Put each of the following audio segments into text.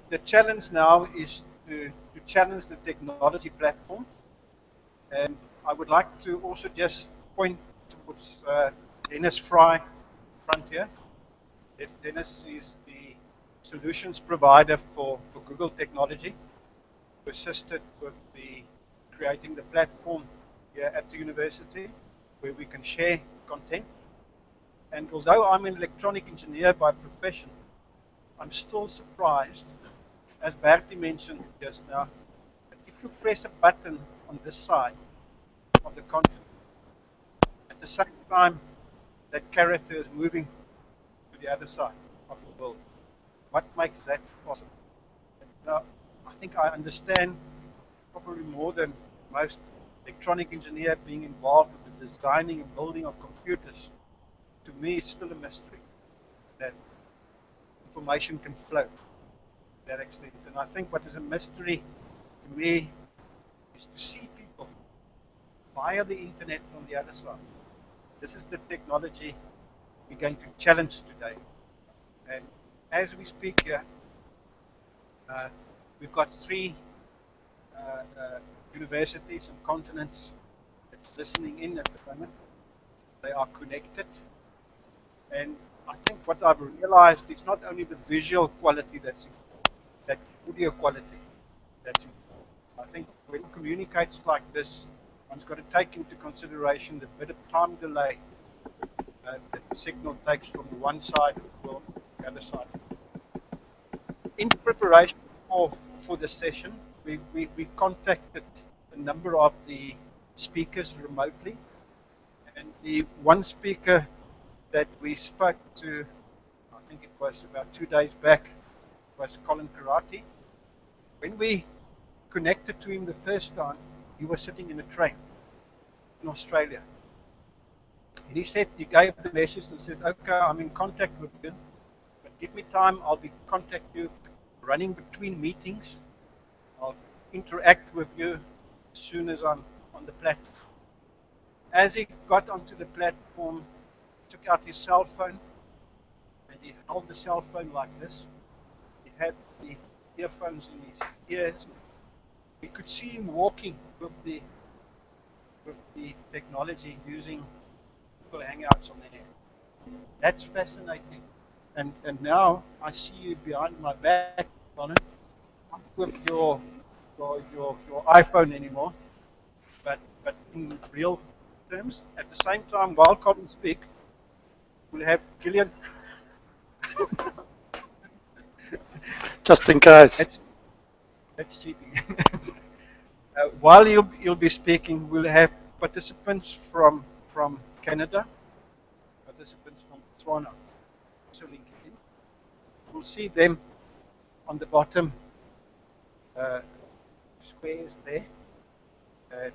the challenge now is to challenge the technology platform. And I would like to also just point towards Dennis Fry front here. Dennis is the solutions provider for Google technology, who assisted with the creating the platform here at the university where we can share content. And although I'm an electronic engineer by profession, I'm still surprised, as Bertie mentioned just now, that if you press a button on this side of the content, at the same time that character is moving to the other side of the world. What makes that possible? Now, I think I understand probably more than most electronic engineer being involved with the designing and building of computers. To me, it's still a mystery that information can flow to that extent. And I think what is a mystery to me is to see people via the internet on the other side. This is the technology we're going to challenge today. And as we speak here, we've got three universities and continents that's listening in at the moment. They are connected. And I think what I've realized is not only the visual quality that's important, that audio quality that's important. I think when it communicates like this, one's got to take into consideration the bit of time delay that the signal takes from the one side of the world to the other side. In preparation for the session, we contacted a number of the speakers remotely, and the one speaker that we spoke to, I think it was about 2 days back, was Colin Karate. When we connected to him the first time, he was sitting in a train in Australia. And he said, he gave the message and said, okay, I'm in contact with you, but give me time, I'll be contact you running between meetings. I'll interact with you as soon as I'm on the platform. As he got onto the platform, he took out his cell phone and he held the cell phone like this. He had the earphones in his ears. We could see him walking with the technology using Google Hangouts on there. That's fascinating. And now I see you behind my back, Connor, not with your iPhone anymore, but in real terms. At the same time, while Colin speaks, we'll have Gillian. Just in case. That's cheating. While you'll be speaking, we'll have participants from Canada, participants from Botswana, also linking in. We'll see them on the bottom squares there, and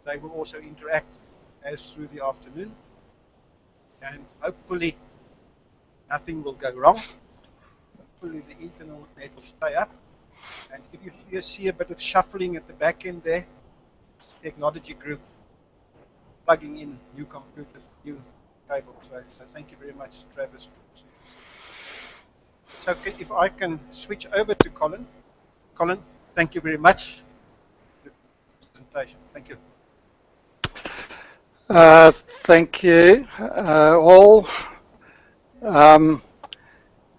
they will also interact as through the afternoon, and hopefully nothing will go wrong. Hopefully the internet will stay up, and if you see a bit of shuffling at the back end there, it's the technology group plugging in new computers, new cables. So thank you very much, Travis. So if I can switch over to Colin. Colin, thank you very much for the presentation. Thank you. Thank you all.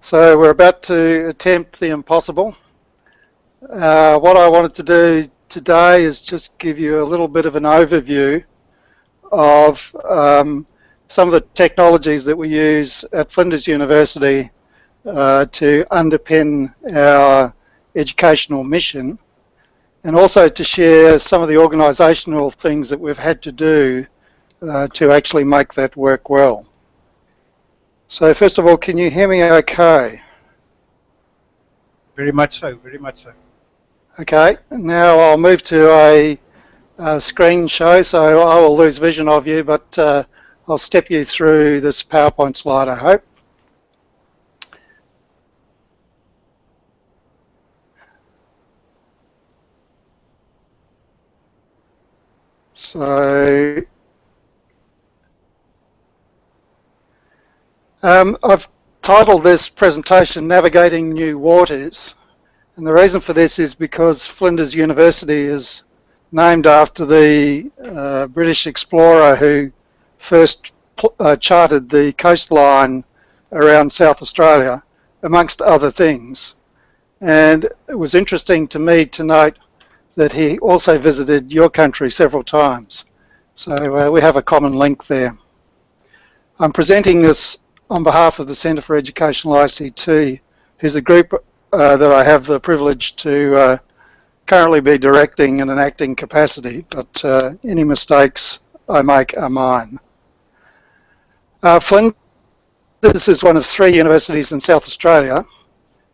So we're about to attempt the impossible. What I wanted to do today is just give you a little bit of an overview of some of the technologies that we use at Flinders University to underpin our educational mission, and also to share some of the organisational things that we've had to do to actually make that work well. So first of all, can you hear me okay? Very much so, very much so. Okay, now I'll move to a screen show, so I will lose vision of you, but I'll step you through this PowerPoint slide, I hope. So I've titled this presentation Navigating New Waters, and the reason for this is because Flinders University is named after the British explorer who first charted the coastline around South Australia, amongst other things. And it was interesting to me to note that he also visited your country several times. So we have a common link there. I'm presenting this on behalf of the Centre for Educational ICT, who's a group that I have the privilege to currently be directing in an acting capacity, but any mistakes I make are mine. Flinders is one of 3 universities in South Australia.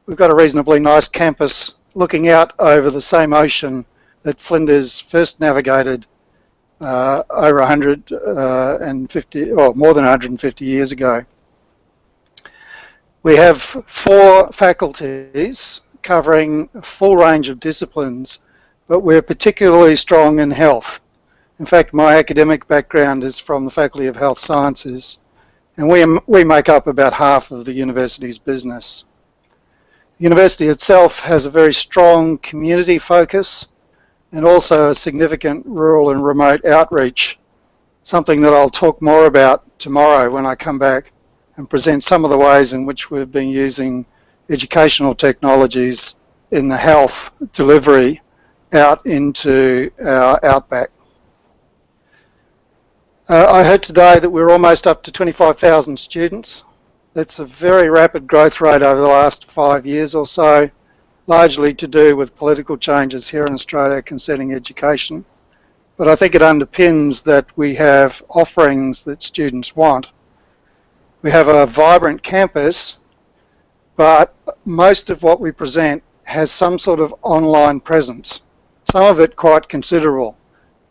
We've got a reasonably nice campus looking out over the same ocean that Flinders first navigated over 150, or more than 150 years ago. We have 4 faculties covering a full range of disciplines, but we're particularly strong in health. In fact, my academic background is from the Faculty of Health Sciences, and we make up about half of the university's business. The university itself has a very strong community focus and also a significant rural and remote outreach, something that I'll talk more about tomorrow when I come back and present some of the ways in which we've been using educational technologies in the health delivery out into our outback. I heard today that we're almost up to 25,000 students. That's a very rapid growth rate over the last 5 years or so, largely to do with political changes here in Australia concerning education. But I think it underpins that we have offerings that students want. We have a vibrant campus, but most of what we present has some sort of online presence, some of it quite considerable,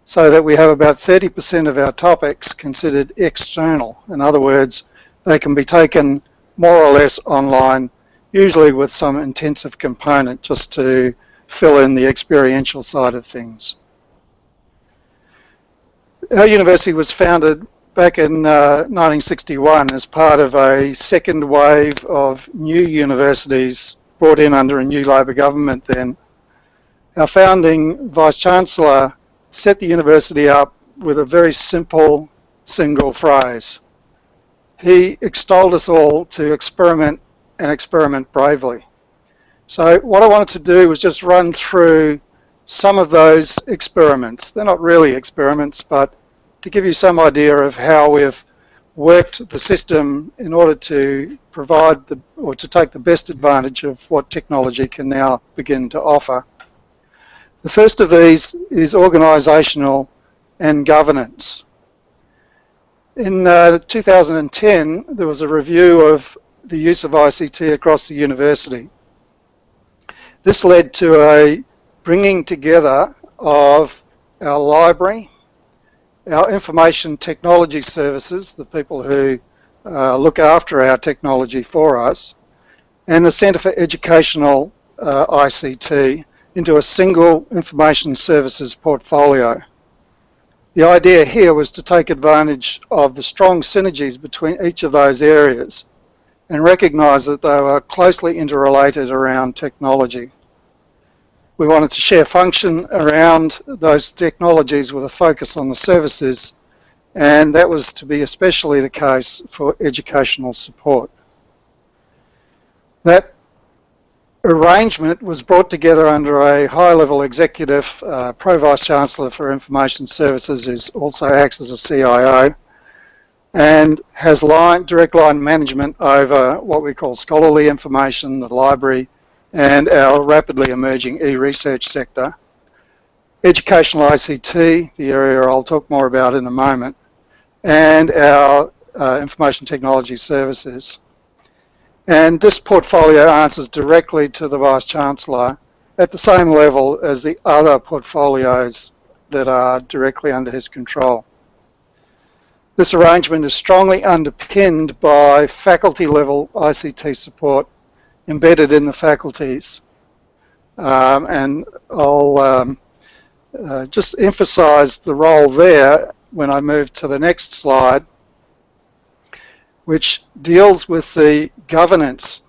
so that we have about 30% of our topics considered external. In other words, they can be taken more or less online, usually with some intensive component just to fill in the experiential side of things. Our university was founded back in 1961 as part of a second wave of new universities brought in under a new Labor government then. Our founding Vice-Chancellor set the university up with a very simple single phrase. He extolled us all to experiment and experiment bravely. So what I wanted to do was just run through some of those experiments. They're not really experiments, but to give you some idea of how we've worked the system in order to provide or to take the best advantage of what technology can now begin to offer. The first of these is organisational and governance. In 2010, there was a review of the use of ICT across the university. This led to a bringing together of our library, our information technology services, the people who look after our technology for us, and the Centre for Educational ICT into a single information services portfolio. The idea here was to take advantage of the strong synergies between each of those areas and recognise that they were closely interrelated around technology. We wanted to share function around those technologies with a focus on the services, and that was to be especially the case for educational support. That arrangement was brought together under a high-level executive, Pro-Vice-Chancellor for Information Services, who also acts as a CIO, and has direct line management over what we call scholarly information, the library, and our rapidly emerging e-research sector. Educational ICT, the area I'll talk more about in a moment, and our information technology services. And this portfolio answers directly to the Vice-Chancellor at the same level as the other portfolios that are directly under his control. This arrangement is strongly underpinned by faculty-level ICT support embedded in the faculties. And I'll just emphasise the role there when I move to the next slide. which deals with the governance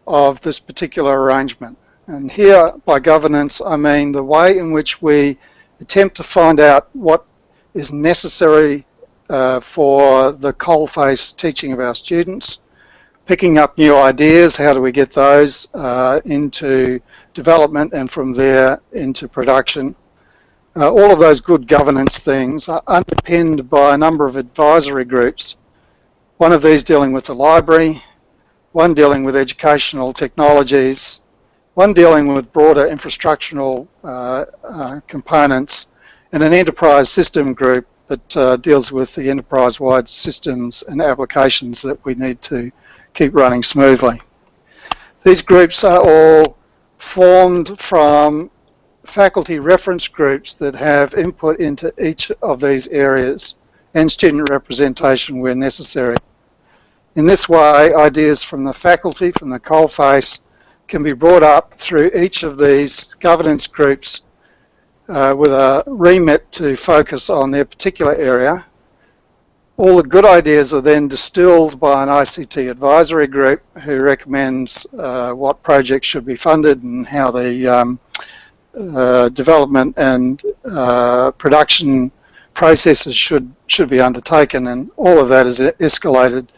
of this particular arrangement. And here, by governance, I mean the way in which we attempt to find out what is necessary for the coalface teaching of our students, picking up new ideas, how do we get those into development and from there into production. All of those good governance things are underpinned by a number of advisory groups, one of these dealing with the library, one dealing with educational technologies, one dealing with broader infrastructural components, and an enterprise system group that deals with the enterprise-wide systems and applications that we need to keep running smoothly. These groups are all formed from faculty reference groups that have input into each of these areas and student representation where necessary. In this way, ideas from the faculty, from the coalface, can be brought up through each of these governance groups with a remit to focus on their particular area. All the good ideas are then distilled by an ICT advisory group who recommends what projects should be funded and how the development and production processes should be undertaken, and all of that is escalated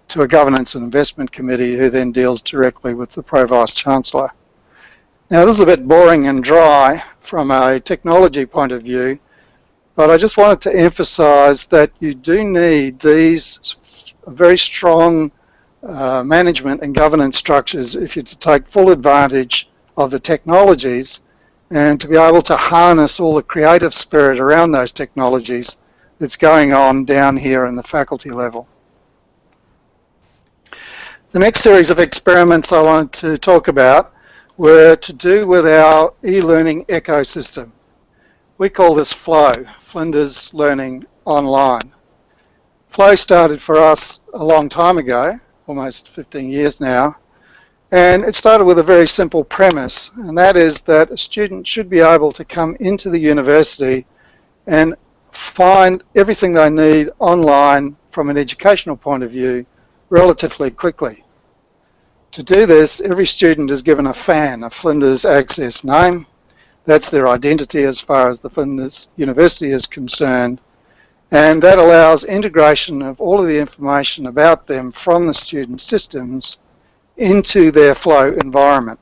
to a governance and investment committee who then deals directly with the Pro-Vice-Chancellor. Now, this is a bit boring and dry from a technology point of view, but I just wanted to emphasise that you do need these very strong management and governance structures if you're to take full advantage of the technologies and to be able to harness all the creative spirit around those technologies that's going on down here in the faculty level. The next series of experiments I wanted to talk about were to do with our e-learning ecosystem. We call this FLOW, Flinders Learning Online. FLOW started for us a long time ago, almost 15 years now, and it started with a very simple premise, and that is that a student should be able to come into the university and find everything they need online from an educational point of view relatively quickly. To do this, every student is given a FAN, a Flinders Access name. That's their identity as far as the Flinders University is concerned, and that allows integration of all of the information about them from the student systems into their FLOW environment.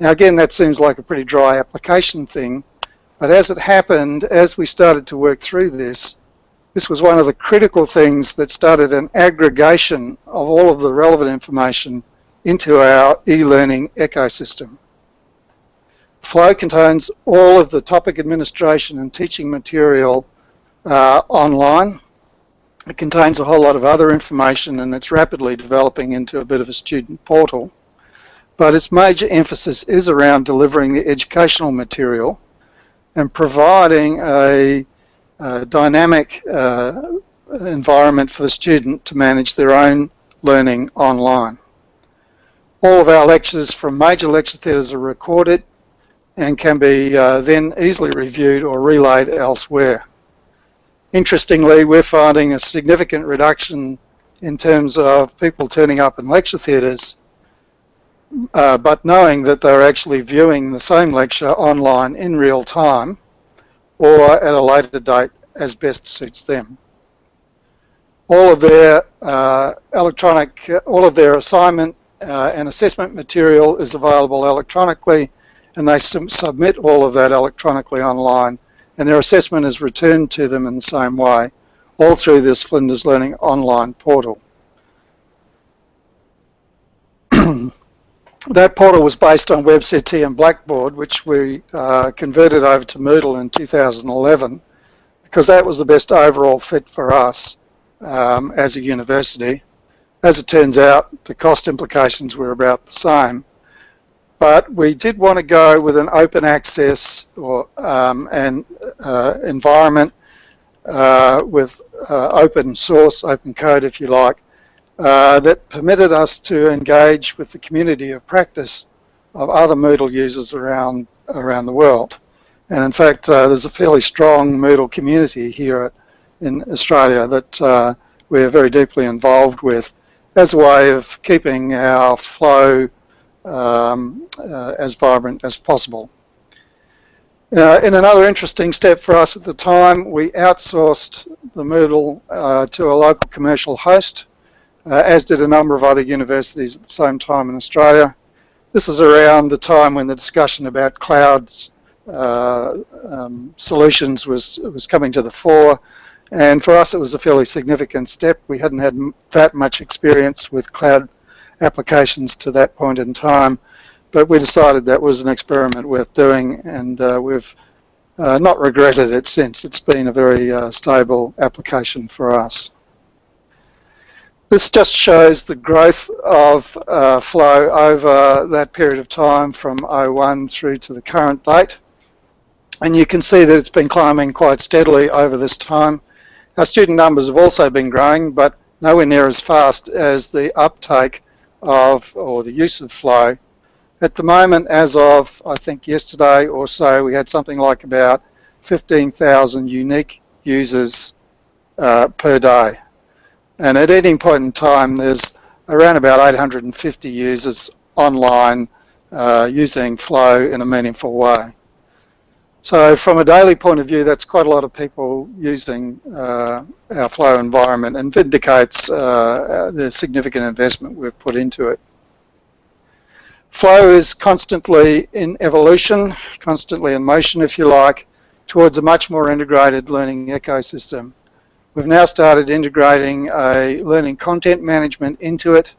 Now again, that seems like a pretty dry application thing, but as it happened, as we started to work through this, this was one of the critical things that started an aggregation of all of the relevant information into our e-learning ecosystem. FLOW contains all of the topic administration and teaching material online. It contains a whole lot of other information, and it's rapidly developing into a bit of a student portal. But its major emphasis is around delivering the educational material and providing a dynamic environment for the student to manage their own learning online. All of our lectures from major lecture theatres are recorded and can be then easily reviewed or relayed elsewhere. Interestingly, we're finding a significant reduction in terms of people turning up in lecture theatres, but knowing that they're actually viewing the same lecture online in real time or at a later date as best suits them. All of their assignment and assessment material is available electronically, and they submit all of that electronically online, and their assessment is returned to them in the same way, all through this Flinders Learning Online portal. That portal was based on WebCT and Blackboard, which we converted over to Moodle in 2011, because that was the best overall fit for us as a university. As it turns out, the cost implications were about the same. But we did want to go with an open access or environment with open source, open code if you like, that permitted us to engage with the community of practice of other Moodle users around the world. And in fact, there's a fairly strong Moodle community here in Australia that we're very deeply involved with. as a way of keeping our flow as vibrant as possible. In another interesting step for us at the time, we outsourced the Moodle to a local commercial host, as did a number of other universities at the same time in Australia. This is around the time when the discussion about clouds solutions was coming to the fore, and for us it was a fairly significant step. We hadn't had that much experience with cloud applications to that point in time, but we decided that was an experiment worth doing, and we've not regretted it since. It's been a very stable application for us. This just shows the growth of flow over that period of time from 01 through to the current date. And you can see that it's been climbing quite steadily over this time. Our student numbers have also been growing, but nowhere near as fast as the uptake of, or the use of flow. At the moment, as of, I think, yesterday or so, we had something like about 15,000 unique users per day. And at any point in time, there's around about 850 users online using flow in a meaningful way. So from a daily point of view, that's quite a lot of people using our flow environment, and vindicates the significant investment we've put into it. Flow is constantly in evolution, constantly in motion, if you like, towards a much more integrated learning ecosystem. We've now started integrating a learning content management into it.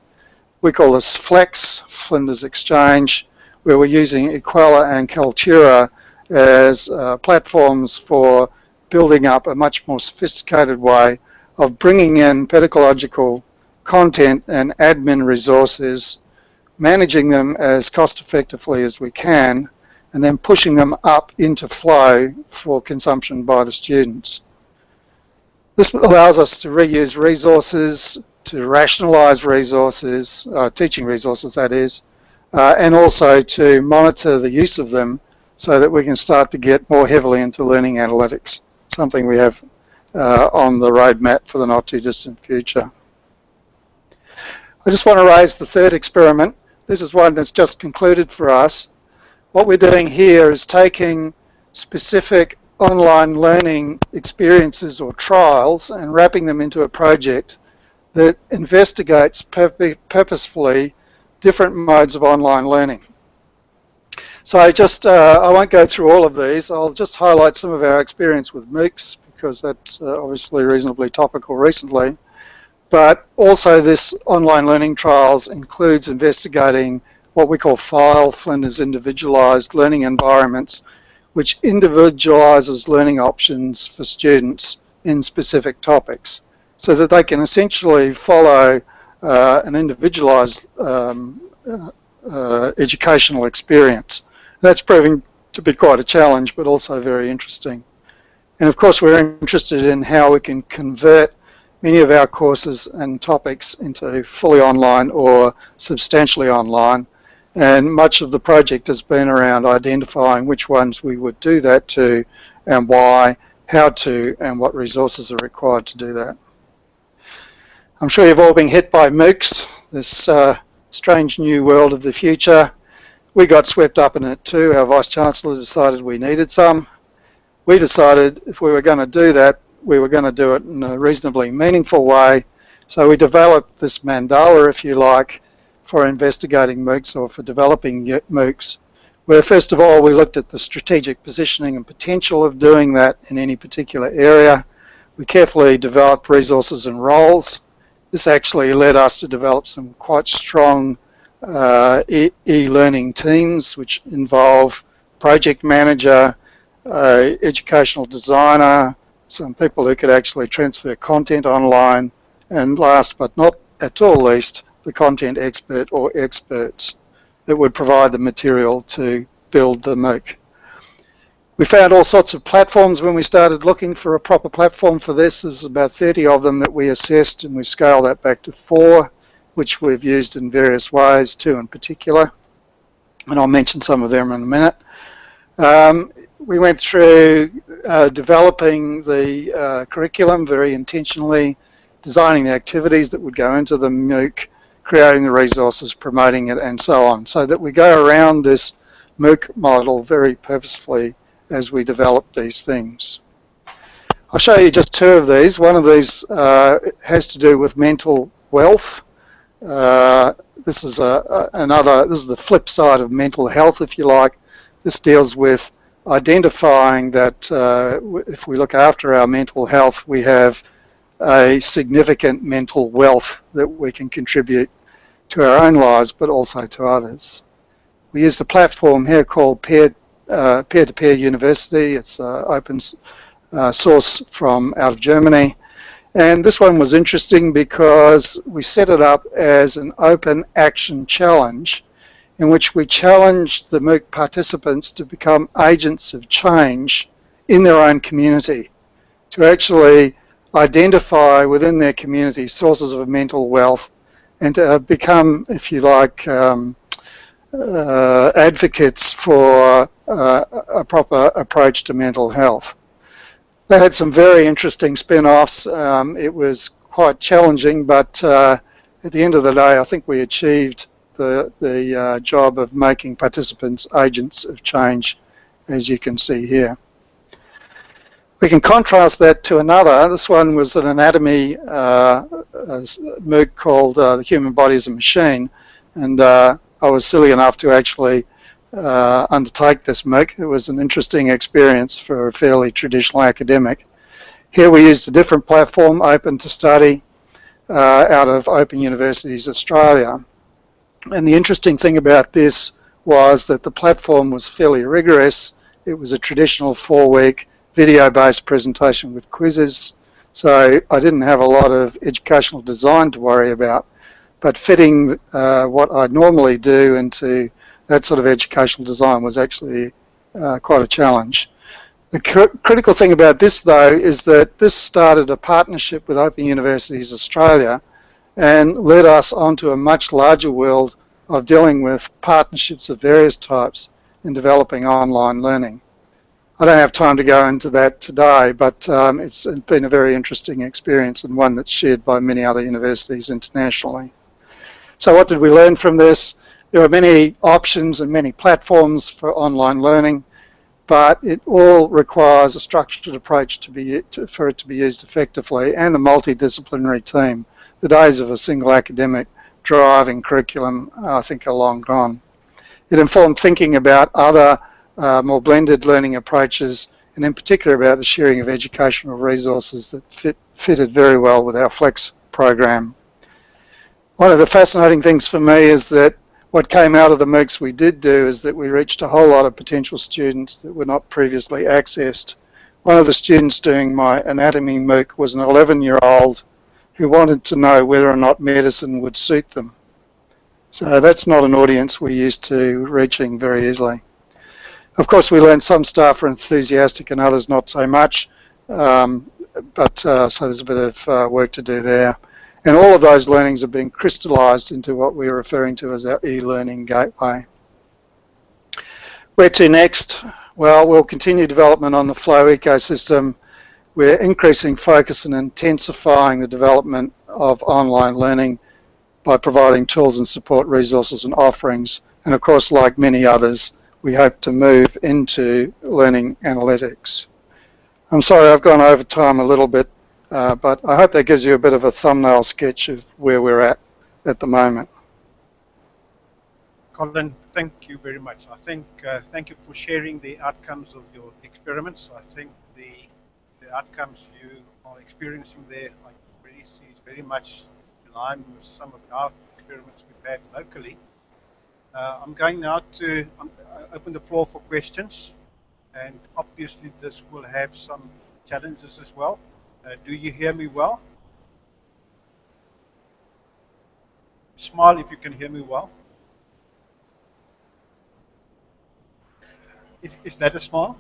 We call this Flex, Flinders Exchange, where we're using Equella and Kaltura as platforms for building up a much more sophisticated way of bringing in pedagogical content and admin resources, managing them as cost effectively as we can, and then pushing them up into flow for consumption by the students. This allows us to reuse resources, to rationalise resources, teaching resources that is, and also to monitor the use of them so that we can start to get more heavily into learning analytics, something we have on the roadmap for the not too distant future. I just want to raise the third experiment. This is one that's just concluded for us. What we're doing here is taking specific online learning experiences or trials and wrapping them into a project that investigates purposefully different modes of online learning. So I won't go through all of these. I'll just highlight some of our experience with MOOCs, because that's obviously reasonably topical recently. But also this online learning trials includes investigating what we call FILE, Flinders Individualised Learning Environments, which individualises learning options for students in specific topics, so that they can essentially follow an individualised educational experience. That's proving to be quite a challenge, but also very interesting. And of course, we're interested in how we can convert many of our courses and topics into fully online or substantially online. And much of the project has been around identifying which ones we would do that to, and why, how to, and what resources are required to do that. I'm sure you've all been hit by MOOCs, this strange new world of the future. We got swept up in it too. Our Vice-Chancellor decided we needed some. We decided if we were going to do that, we were going to do it in a reasonably meaningful way. So we developed this mandala, if you like, for investigating MOOCs, or for developing MOOCs, where first of all we looked at the strategic positioning and potential of doing that in any particular area. We carefully developed resources and roles. This actually led us to develop some quite strong e-learning teams, which involve project manager, educational designer, some people who could actually transfer content online, and last but not at all least, the content expert or experts that would provide the material to build the MOOC. We found all sorts of platforms when we started looking for a proper platform for this. There's about 30 of them that we assessed, and we scaled that back to 4, which we've used in various ways, 2 in particular, and I'll mention some of them in a minute. We went through developing the curriculum very intentionally, designing the activities that would go into the MOOC, creating the resources, promoting it, and so on, so that we go around this MOOC model very purposefully as we develop these things. I'll show you just two of these. One of these has to do with mental wealth. This is this is the flip side of mental health, if you like. This deals with identifying that if we look after our mental health, we have a significant mental wealth that we can contribute to our own lives, but also to others. We used a platform here called Peer-to-Peer University. It's open source from out of Germany. And this one was interesting because we set it up as an open action challenge in which we challenged the MOOC participants to become agents of change in their own community, to actually identify within their community sources of mental wealth and to become, if you like, advocates for a proper approach to mental health. That had some very interesting spin-offs. It was quite challenging, but at the end of the day, I think we achieved the job of making participants agents of change, as you can see here. We can contrast that to another. This one was an anatomy MOOC called The Human Body as a Machine, and I was silly enough to actually undertake this MOOC. It was an interesting experience for a fairly traditional academic. Here we used a different platform, Open to Study, out of Open Universities Australia. And the interesting thing about this was that the platform was fairly rigorous. It was a traditional 4-week video-based presentation with quizzes, so I didn't have a lot of educational design to worry about, but fitting what I normally do into that sort of educational design was actually quite a challenge. The critical thing about this, though, is that this started a partnership with Open Universities Australia and led us onto a much larger world of dealing with partnerships of various types in developing online learning. I don't have time to go into that today, but it's been a very interesting experience and one that's shared by many other universities internationally. So what did we learn from this? There are many options and many platforms for online learning, but it all requires a structured approach for it to be used effectively, and a multidisciplinary team. The days of a single academic driving curriculum, I think, are long gone. It informed thinking about other more blended learning approaches, and in particular about the sharing of educational resources that fitted very well with our Flex program. One of the fascinating things for me is that what came out of the MOOCs we did do is that we reached a whole lot of potential students that were not previously accessed. One of the students doing my anatomy MOOC was an 11-year-old who wanted to know whether or not medicine would suit them. So that's not an audience we're used to reaching very easily. Of course, we learned some staff are enthusiastic and others not so much, so there's a bit of work to do there. And all of those learnings are being crystallised into what we're referring to as our e-learning gateway. Where to next? Well, we'll continue development on the Flow ecosystem. We're increasing focus and intensifying the development of online learning by providing tools and support resources and offerings. And of course, like many others, we hope to move into learning analytics. I'm sorry I've gone over time a little bit, but I hope that gives you a bit of a thumbnail sketch of where we're at the moment. Colin, thank you very much. I think thank you for sharing the outcomes of your experiments. I think the outcomes you are experiencing there, I really see is very much in line with some of our experiments we've had locally. I'm going now to open the floor for questions, and obviously this will have some challenges as well. Do you hear me well? Smile if you can hear me well. Is that a smile?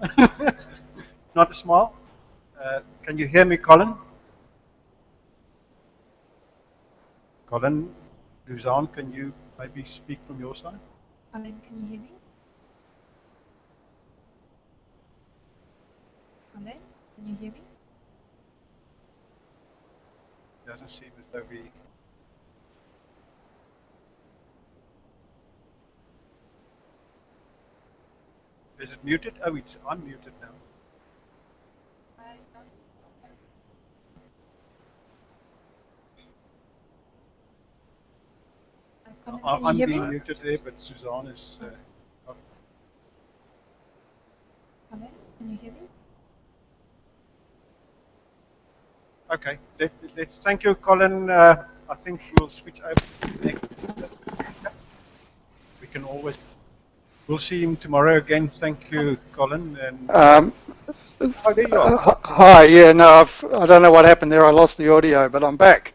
Not a smile? Can you hear me, Colin? Colin, Luzanne, can you maybe speak from your side? Colin, can you hear me? Colin, can you hear me? Doesn't seem as though we. Is it muted? Oh, it's unmuted now. I'm being muted there, but Suzanne is. Off. Can you hear me? Okay, let's thank you, Colin. I think we'll switch over to the next. We can always. We'll see him tomorrow again. Thank you, Colin. And oh, there you are. Hi, yeah, no, I don't know what happened there. I lost the audio, but I'm back.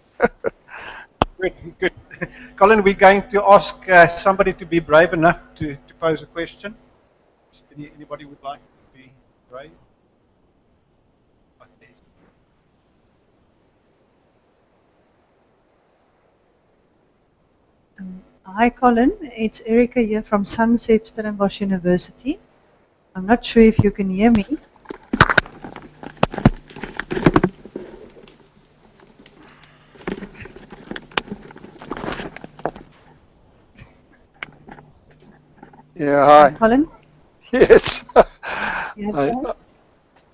Good, good. Colin, we're going to ask somebody to be brave enough to pose a question. Anybody would like to be brave? Okay. Hi, Colin. It's Erica here from Stellenbosch University. I'm not sure if you can hear me. Yeah, hi. Colin? Yes. I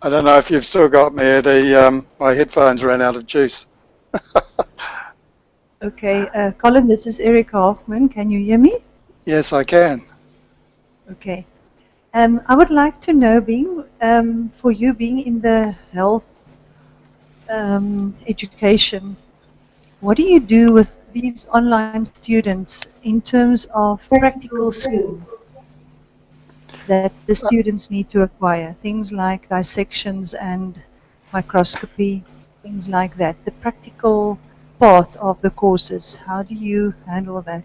don't know if you've still got me. My headphones ran out of juice. Okay, Colin, this is Erica Hoffman. Can you hear me? Yes, I can. Okay. I would like to know, for you being in the health education, what do you do with these online students in terms of practical skills that the students need to acquire? Things like dissections and microscopy, things like that. The practical part of the courses. How do you handle that?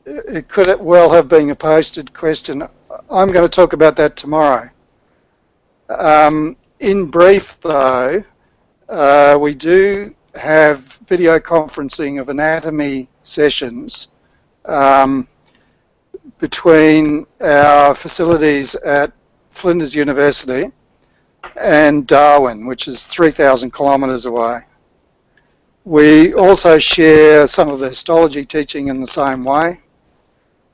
It could well have been a posted question. I'm going to talk about that tomorrow. In brief, though, we do have video conferencing of anatomy sessions between our facilities at Flinders University and Darwin, which is 3,000 kilometres away. We also share some of the histology teaching in the same way.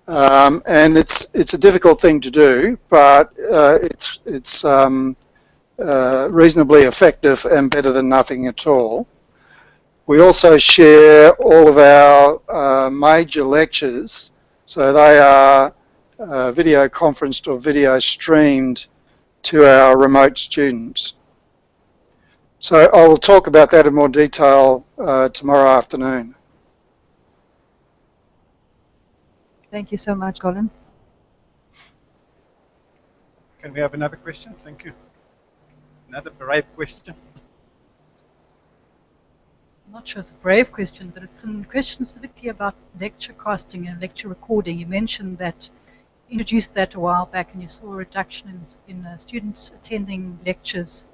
And it's a difficult thing to do, but it's reasonably effective and better than nothing at all. We also share all of our major lectures, so they are video conferenced or video streamed to our remote students. So I will talk about that in more detail tomorrow afternoon. Thank you so much, Colin. Can we have another question? Thank you. Another brave question. I'm not sure it's a brave question, but it's a question specifically about lecture casting and lecture recording. You mentioned that you introduced that a while back and you saw a reduction in students attending lectures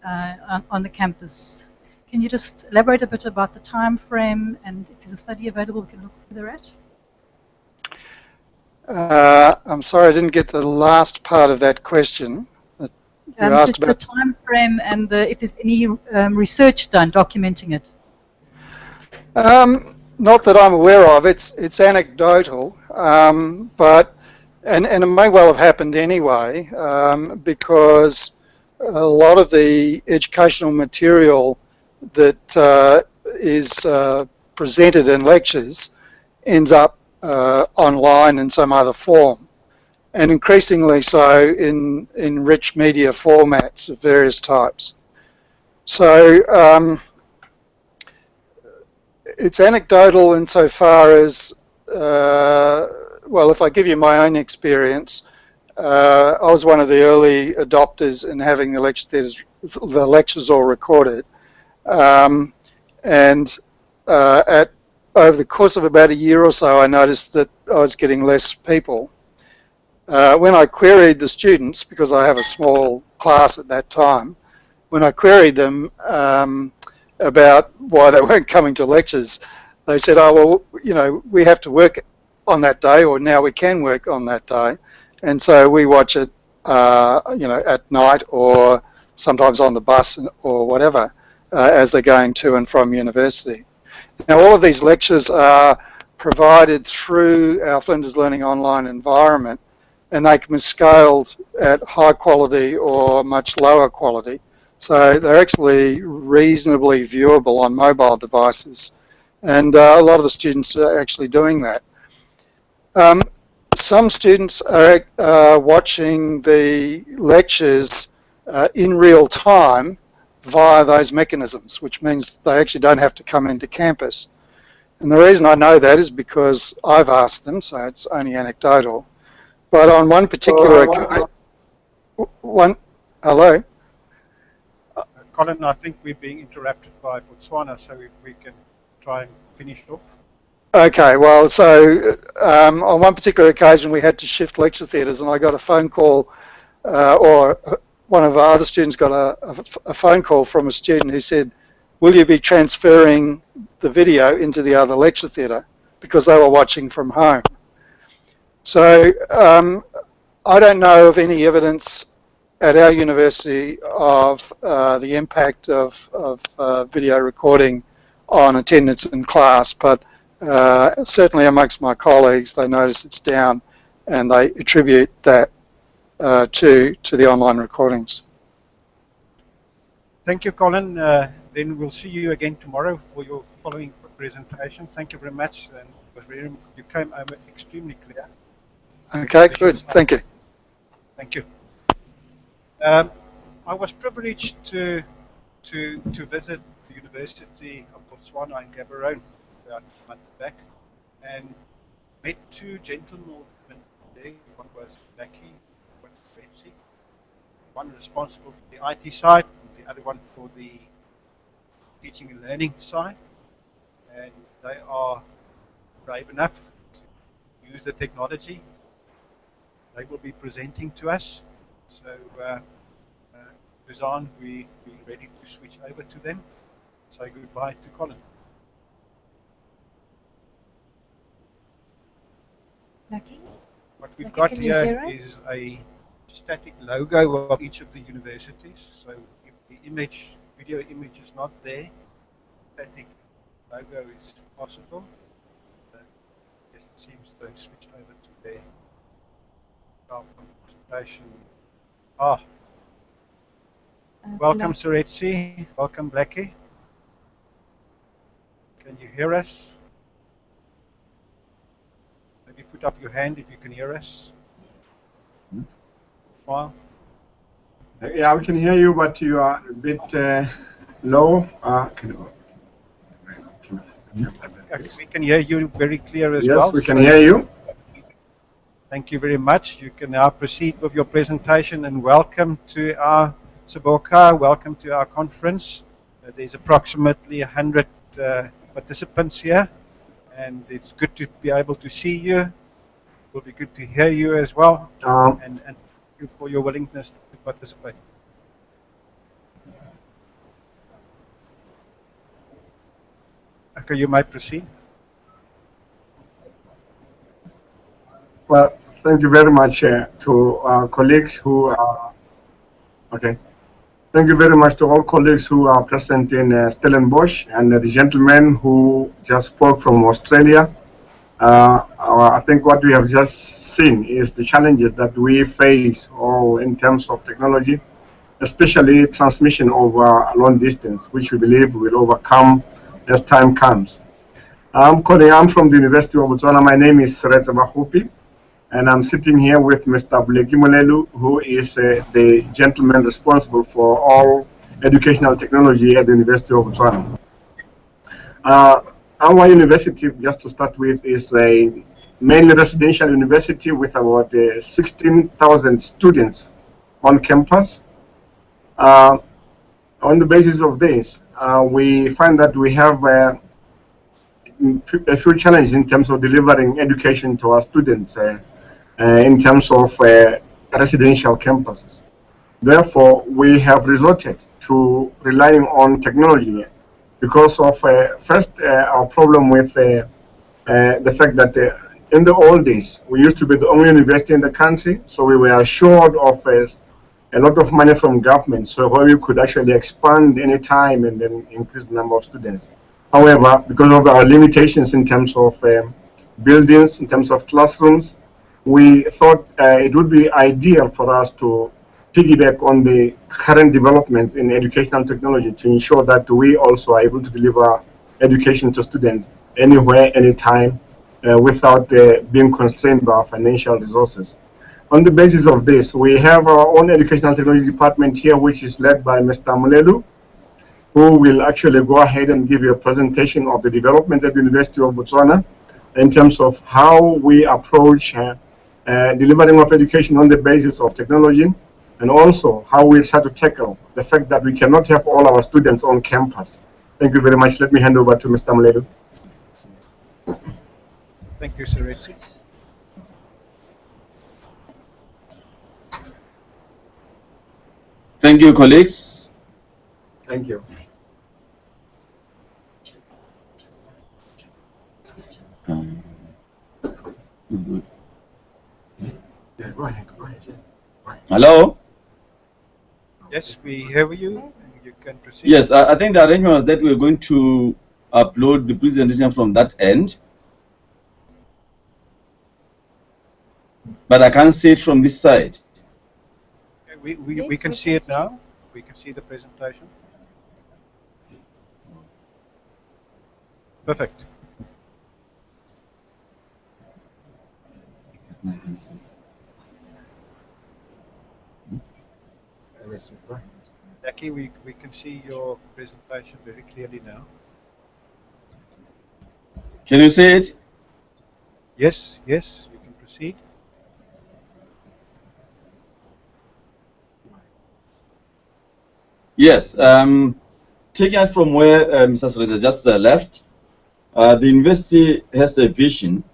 on the campus. Can you just elaborate a bit about the time frame and if there's a study available we can look further at? I'm sorry I didn't get the last part of that question. That you asked just about the time frame and if there's any research done documenting it. Not that I'm aware of. It's anecdotal, but and it may well have happened anyway, because a lot of the educational material that is presented in lectures ends up online in some other form, and increasingly so in rich media formats of various types. So it's anecdotal insofar as, well, if I give you my own experience, I was one of the early adopters in having the lectures all recorded, and over the course of about a year or so, I noticed that I was getting less people. When I queried the students, because I have a small class at that time, when I queried them about why they weren't coming to lectures, they said, oh, well, you know, we have to work on that day, or now we can work on that day. And so we watch it, you know, at night or sometimes on the bus or whatever, as they're going to and from university. Now, all of these lectures are provided through our Flinders Learning Online environment, and they can be scaled at high quality or much lower quality. So they're actually reasonably viewable on mobile devices, and a lot of the students are actually doing that. Some students are watching the lectures in real time via those mechanisms, which means they actually don't have to come into campus. And the reason I know that is because I've asked them, so it's only anecdotal. But on one particular hello? Colin, I think we're being interrupted by Botswana, so if we can try and finish off. Okay, well, so on one particular occasion we had to shift lecture theatres, and I got a phone call, or one of our other students got a phone call from a student who said, will you be transferring the video into the other lecture theatre, because they were watching from home. So I don't know of any evidence at our university of the impact of video recording on attendance in class, but certainly amongst my colleagues they notice it's down, and they attribute that to the online recordings. Thank you, Colin. Then we'll see you again tomorrow for your following presentation. Thank you very much, and you came over extremely clear. Okay, good. Thank you. Thank you. I was privileged to visit the University of Botswana in Gaborone about a month back, and met two gentlemen there. One was Blackie, one was Betsy. One responsible for the IT side, and the other one for the teaching and learning side. And they are brave enough to use the technology. They will be presenting to us. So, Suzanne, we're ready to switch over to them. Say goodbye to Colin. Lucky? What we've Lucky, got can you here hear us? is a static logo of each of the universities. So if the video image is not there, static logo is possible. Yes, it seems they've switched over to their PowerPoint presentation. Welcome, Suretsi. Welcome, Blackie. Can you hear us? Maybe put up your hand if you can hear us. File. Yeah, we can hear you, but you are a bit low. We can hear you very clear as yes, well. Yes, we can hear you. Thank you very much. You can now proceed with your presentation, and welcome to our Seboka. Welcome to our conference. There's approximately 100 participants here, and it's good to be able to see you. It will be good to hear you as well, and thank you for your willingness to participate. Okay, you might proceed. Well, thank you very much to our colleagues who are, okay. Thank you very much to all colleagues who are present in Stellenbosch, and the gentleman who just spoke from Australia. I think what we have just seen is the challenges that we face all in terms of technology, especially transmission over long distance, which we believe we will overcome as time comes. I'm from the University of Botswana. My name is Seretse Bahopi, and I'm sitting here with Mr. Bleki Molelu, who is the gentleman responsible for all educational technology at the University of Botswana. Our university, just to start with, is a mainly residential university with about 16,000 students on campus. On the basis of this, we find that we have a few challenges in terms of delivering education to our students in terms of residential campuses. Therefore, we have resorted to relying on technology because of first our problem with the fact that in the old days we used to be the only university in the country, so we were assured of a lot of money from government, so where we could actually expand any time and then increase the number of students. However, because of our limitations in terms of buildings, in terms of classrooms, we thought it would be ideal for us to piggyback on the current developments in educational technology to ensure that we also are able to deliver education to students anywhere, anytime, without being constrained by our financial resources. On the basis of this, we have our own educational technology department here, which is led by Mr. Mulelu, who will actually go ahead and give you a presentation of the developments at the University of Botswana in terms of how we approach delivering of education on the basis of technology, and also how we try to tackle the fact that we cannot have all our students on campus. Thank you very much. Let me hand over to Mr. Mulelu. Thank you, Seretse. Thank you, colleagues. Thank you. Yeah, go ahead. Go ahead. Hello? Yes, we hear you, and you can proceed. Yes, I think the arrangement was that we're going to upload the presentation from that end. But I can't see it from this side. We can see it now. We can see the presentation. Perfect. Jackie, we can see your presentation very clearly now. Can you see it? Yes, yes, you can proceed. Yes, taking it from where Mr. Sreza just left, the university has a vision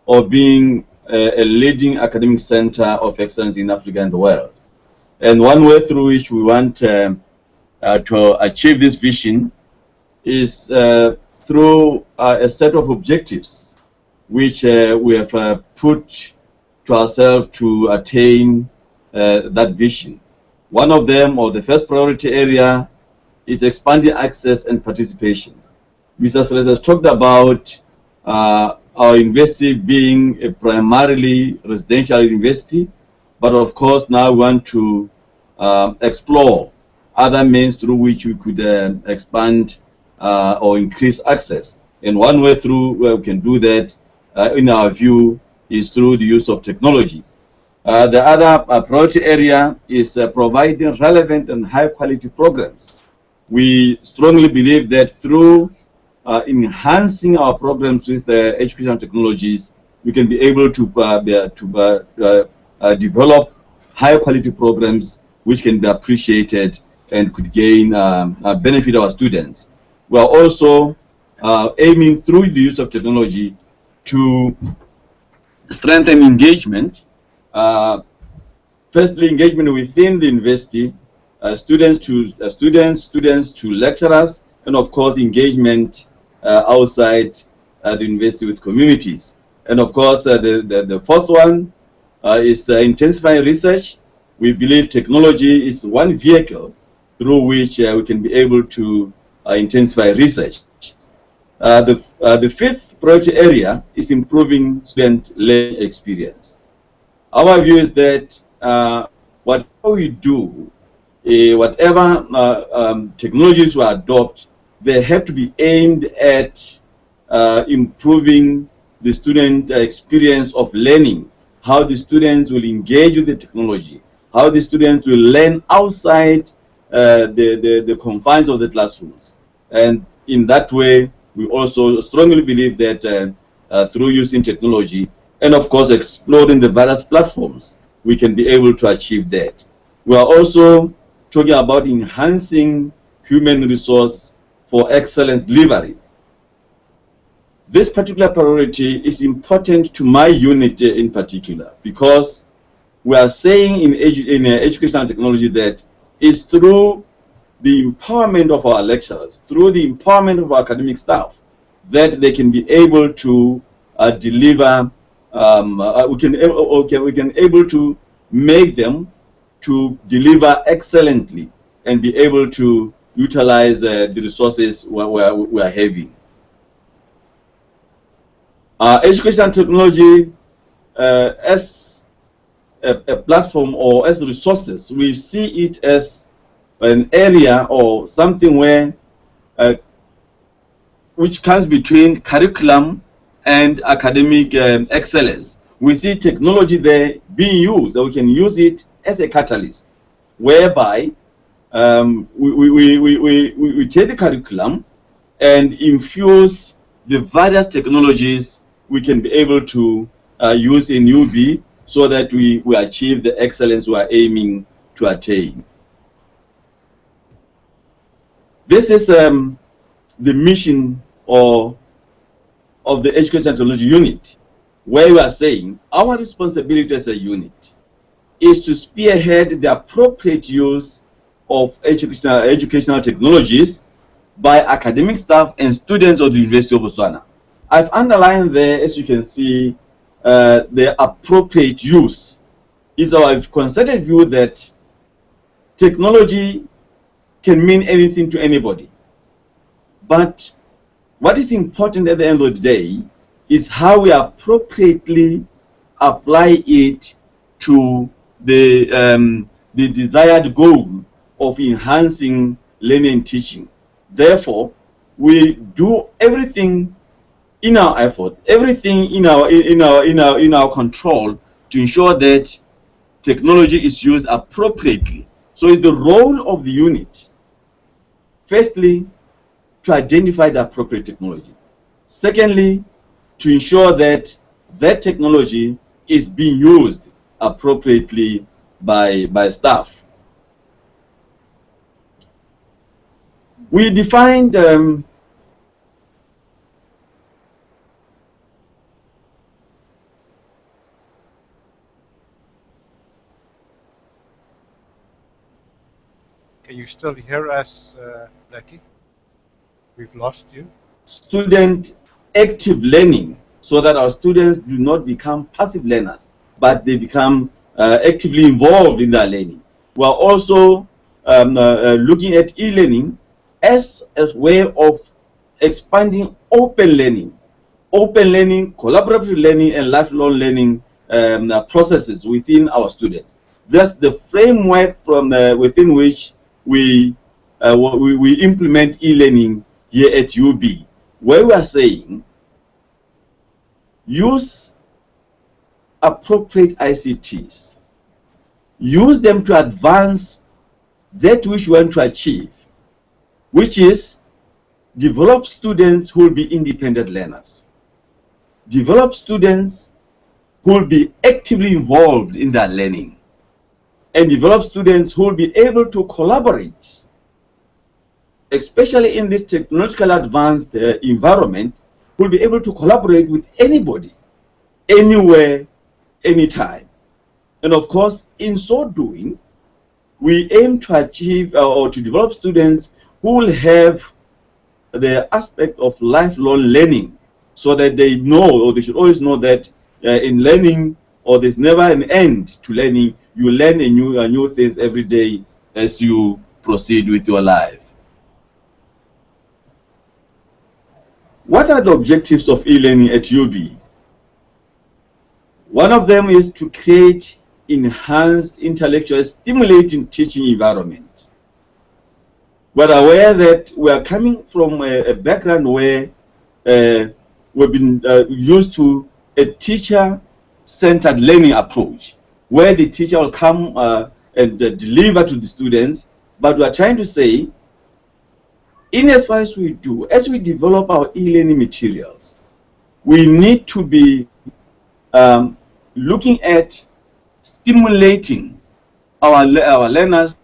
of being a leading academic center of excellence in Africa and the world. And one way through which we want to achieve this vision is through a set of objectives which we have put to ourselves to attain that vision. One of them, or the first priority area, is expanding access and participation. Mr. Sreza has talked about our university being a primarily residential university, but of course now we want to explore other means through which we could expand or increase access. And one way through where we can do that, in our view, is through the use of technology. The other priority area is providing relevant and high quality programs. We strongly believe that through enhancing our programs with educational technologies, we can be able to develop high quality programs which can be appreciated and could gain benefit our students. We are also aiming through the use of technology to strengthen engagement. Firstly, engagement within the university, students to lecturers, and of course engagement outside the university with communities. And of course, the fourth one is intensifying research. We believe technology is one vehicle through which we can be able to intensify research. The fifth priority area is improving student learning experience. Our view is that whatever we do, whatever technologies we adopt, they have to be aimed at improving the student experience of learning, how the students will engage with the technology, how the students will learn outside the confines of the classrooms. And in that way, we also strongly believe that through using technology and of course exploring the various platforms, we can be able to achieve that. We are also talking about enhancing human resource for excellence delivery. This particular priority is important to my unit in particular because we are saying in educational technology that it's through the empowerment of our lecturers, through the empowerment of our academic staff, that they can be able to deliver. We can able to make them to deliver excellently and be able to utilize the resources we are having. Education technology as a platform or as resources, we see it as an area or something where which comes between curriculum and academic excellence. We see technology there being used, and we can use it as a catalyst, whereby we take the curriculum and infuse the various technologies we can be able to use in UB so that we achieve the excellence we are aiming to attain. This is the mission of the Education Technology Unit, where we are saying our responsibility as a unit is to spearhead the appropriate use of educational technologies by academic staff and students of the University of Botswana. I've underlined there, as you can see, the appropriate use is our concerted view that technology can mean anything to anybody. But what is important at the end of the day is how we appropriately apply it to the desired goal of enhancing learning and teaching. Therefore, we do everything in our effort, everything in our control to ensure that technology is used appropriately. So it's the role of the unit, firstly, to identify the appropriate technology. Secondly, to ensure that that technology is being used appropriately by staff. We defined Can you still hear us, Blackie? We've lost you. student active learning so that our students do not become passive learners, but they become actively involved in their learning. We are also looking at e-learning as a way of expanding open learning, collaborative learning, and lifelong learning processes within our students. That's the framework from within which we implement e-learning here at UB, where we are saying use appropriate ICTs, use them to advance that which we want to achieve, which is develop students who will be independent learners, develop students who will be actively involved in their learning, and develop students who will be able to collaborate, especially in this technological advanced environment, who will be able to collaborate with anybody, anywhere, anytime. And of course, in so doing, we aim to achieve or to develop students who will have the aspect of lifelong learning, so that they know, or they should always know that in learning, or there's never an end to learning. You learn new things every day as you proceed with your life. What are the objectives of e-learning at UB? One of them is to create enhanced intellectual stimulating teaching environment. We're aware that we are coming from a background where we've been used to a teacher-centered learning approach, where the teacher will come and deliver to the students. But we are trying to say, in as far as we do, as we develop our e-learning materials, we need to be looking at stimulating our learners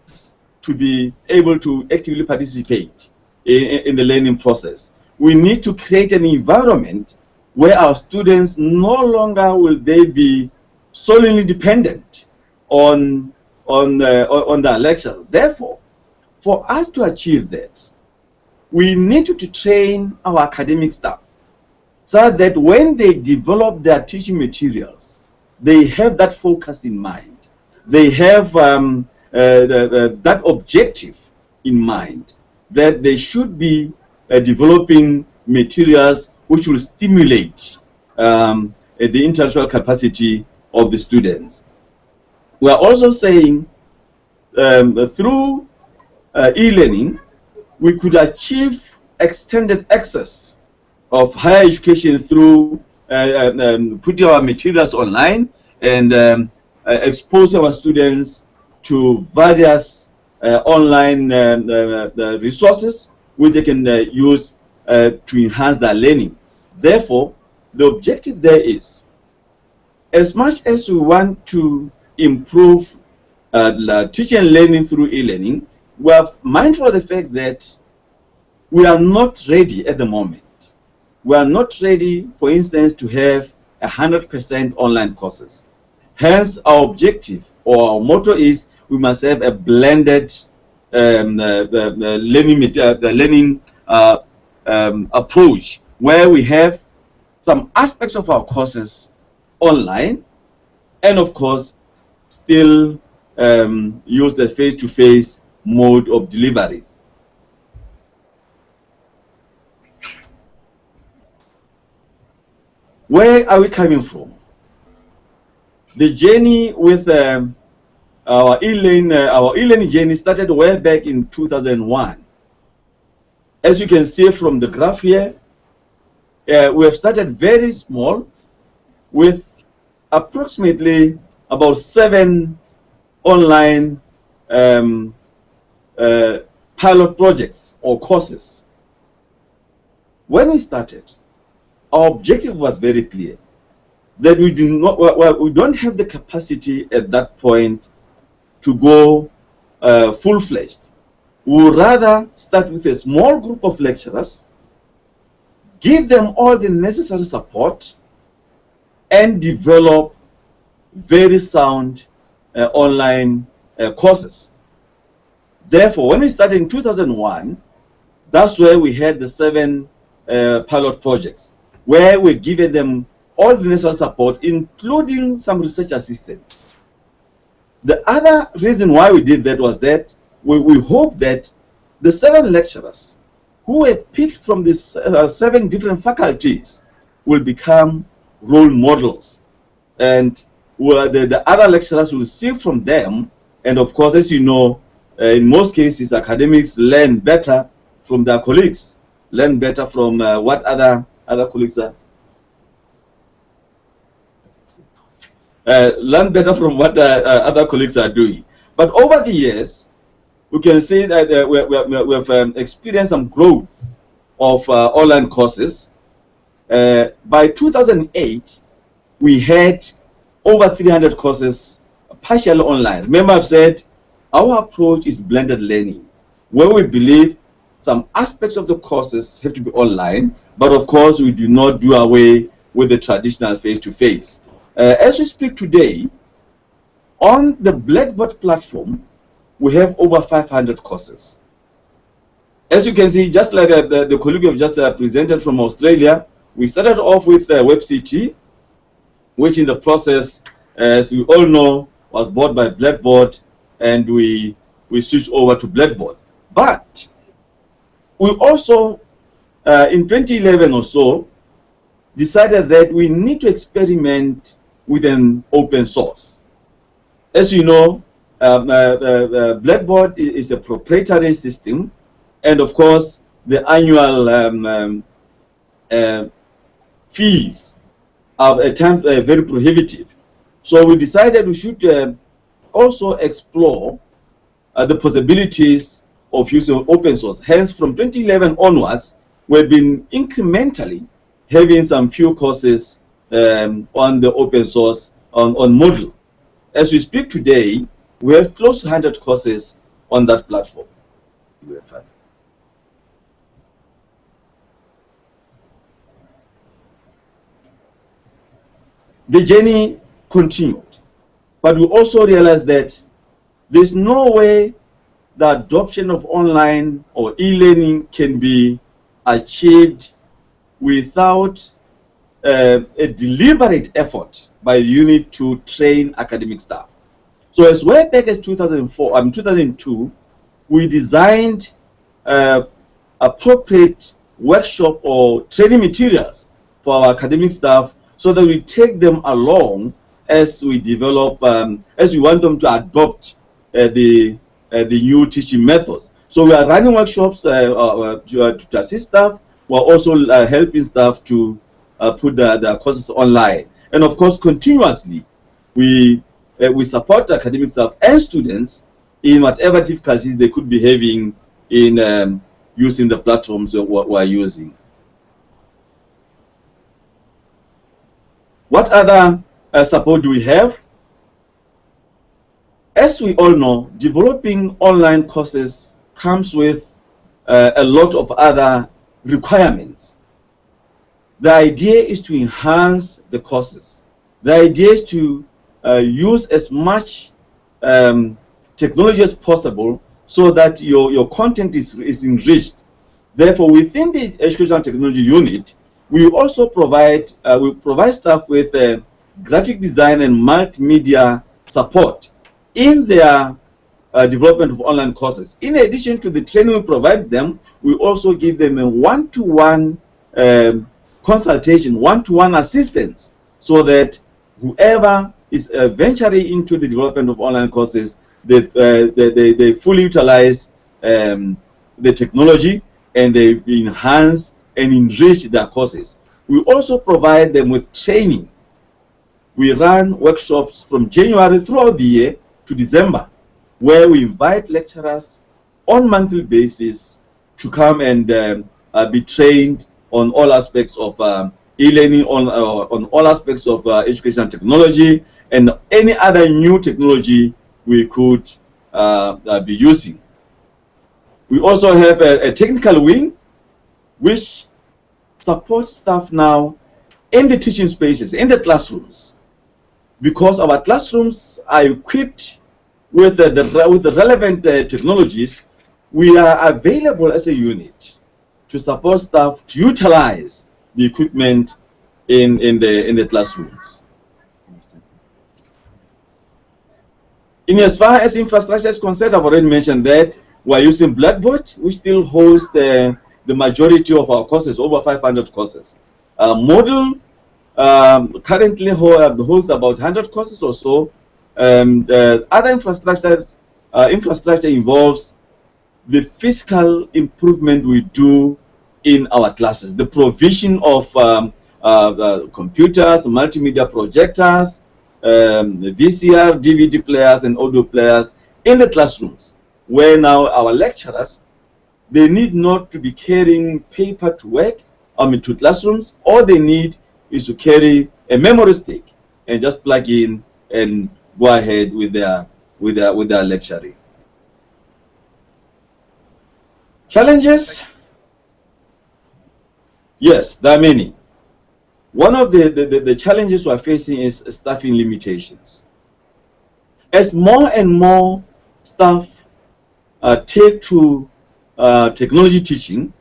to be able to actively participate in the learning process. We need to create an environment where our students no longer will they be solely dependent on their lectures. Therefore, for us to achieve that, we need to train our academic staff so that when they develop their teaching materials, they have that focus in mind. they have that objective in mind, that they should be developing materials which will stimulate the intellectual capacity of the students. We are also saying through e-learning, we could achieve extended access of higher education through putting our materials online and expose our students to various online resources which they can use to enhance their learning. Therefore, the objective there is, as much as we want to improve teaching and learning through e-learning, we are mindful of the fact that we are not ready at the moment. We are not ready, for instance, to have 100% online courses. Hence, our objective or our motto is we must have a blended learning approach, where we have some aspects of our courses online, and of course, still use the face-to-face mode of delivery. Where are we coming from? The journey with our e-learning journey started way back in 2001. As you can see from the graph here, we have started very small with approximately about 7 online pilot projects or courses. When we started, our objective was very clear, that we don't have the capacity at that point to go full-fledged. We would rather start with a small group of lecturers, give them all the necessary support, and develop very sound online courses. Therefore, when we started in 2001, that's where we had the 7 pilot projects, where we given them all the necessary support, including some research assistance. The other reason why we did that was that we hope that the 7 lecturers who were picked from the 7 different faculties will become role models, and the other lecturers will see from them. And of course, as you know, in most cases, academics learn better from their colleagues, learn better from what other colleagues are. Learn better from what other colleagues are doing. But over the years, we can say that we have experienced some growth of online courses. By 2008, we had over 300 courses partially online. Remember, I've said our approach is blended learning, where we believe some aspects of the courses have to be online, but of course, we do not do away with the traditional face-to-face. As we speak today, on the Blackboard platform, we have over 500 courses. As you can see, just like the colleague have just presented from Australia, we started off with WebCT, which in the process, as we all know, was bought by Blackboard, and we switched over to Blackboard. But we also, in 2011 or so, decided that we need to experiment with an open source. As you know, Blackboard is a proprietary system, and of course, the annual fees are at times very prohibitive. So we decided we should also explore the possibilities of using open source. Hence, from 2011 onwards, we've been incrementally having some few courses on the open source on Moodle. As we speak today, we have close to 100 courses on that platform. The journey continued, but we also realized that there's no way the adoption of online or e-learning can be achieved without a deliberate effort by the unit to train academic staff. So as way back as 2004, 2002, we designed appropriate workshop or training materials for our academic staff so that we take them along as we develop, as we want them to adopt the new teaching methods. So we are running workshops to assist staff. We're also helping staff to put the courses online. And of course, continuously, we support academic staff and students in whatever difficulties they could be having in using the platforms we're using. What other support do we have? As we all know, developing online courses comes with a lot of other requirements. The idea is to enhance the courses. The idea is to use as much technology as possible so that your content is enriched. Therefore, within the Educational Technology Unit, we also provide staff with graphic design and multimedia support in their development of online courses. In addition to the training we provide them, we also give them a one-to-one consultation, one-to-one assistance, so that whoever is venturing into the development of online courses, they fully utilize the technology and they enhance and enrich their courses. We also provide them with training. We run workshops from January throughout the year to December, where we invite lecturers on monthly basis to come and be trained on all aspects of e-learning, on all aspects of educational technology and any other new technology we could be using. We also have a technical wing which supports staff now in the teaching spaces, in the classrooms, because our classrooms are equipped with the relevant technologies. We are available as a unit to support staff to utilize the equipment in the classrooms. In as far as infrastructure is concerned, I've already mentioned that we're using Blackboard, which still hosts the majority of our courses, over 500 courses. Moodle currently hosts about 100 courses or so. Other infrastructure involves the physical improvement we do in our classes, the provision of computers, multimedia projectors, VCR, DVD players, and audio players in the classrooms, where now our lecturers, they need not to be carrying paper to work, to classrooms. All they need is to carry a memory stick and just plug in and go ahead with their lecturing. Challenges? Yes, there are many. One of the challenges we're facing is staffing limitations. As more and more staff take to technology teaching,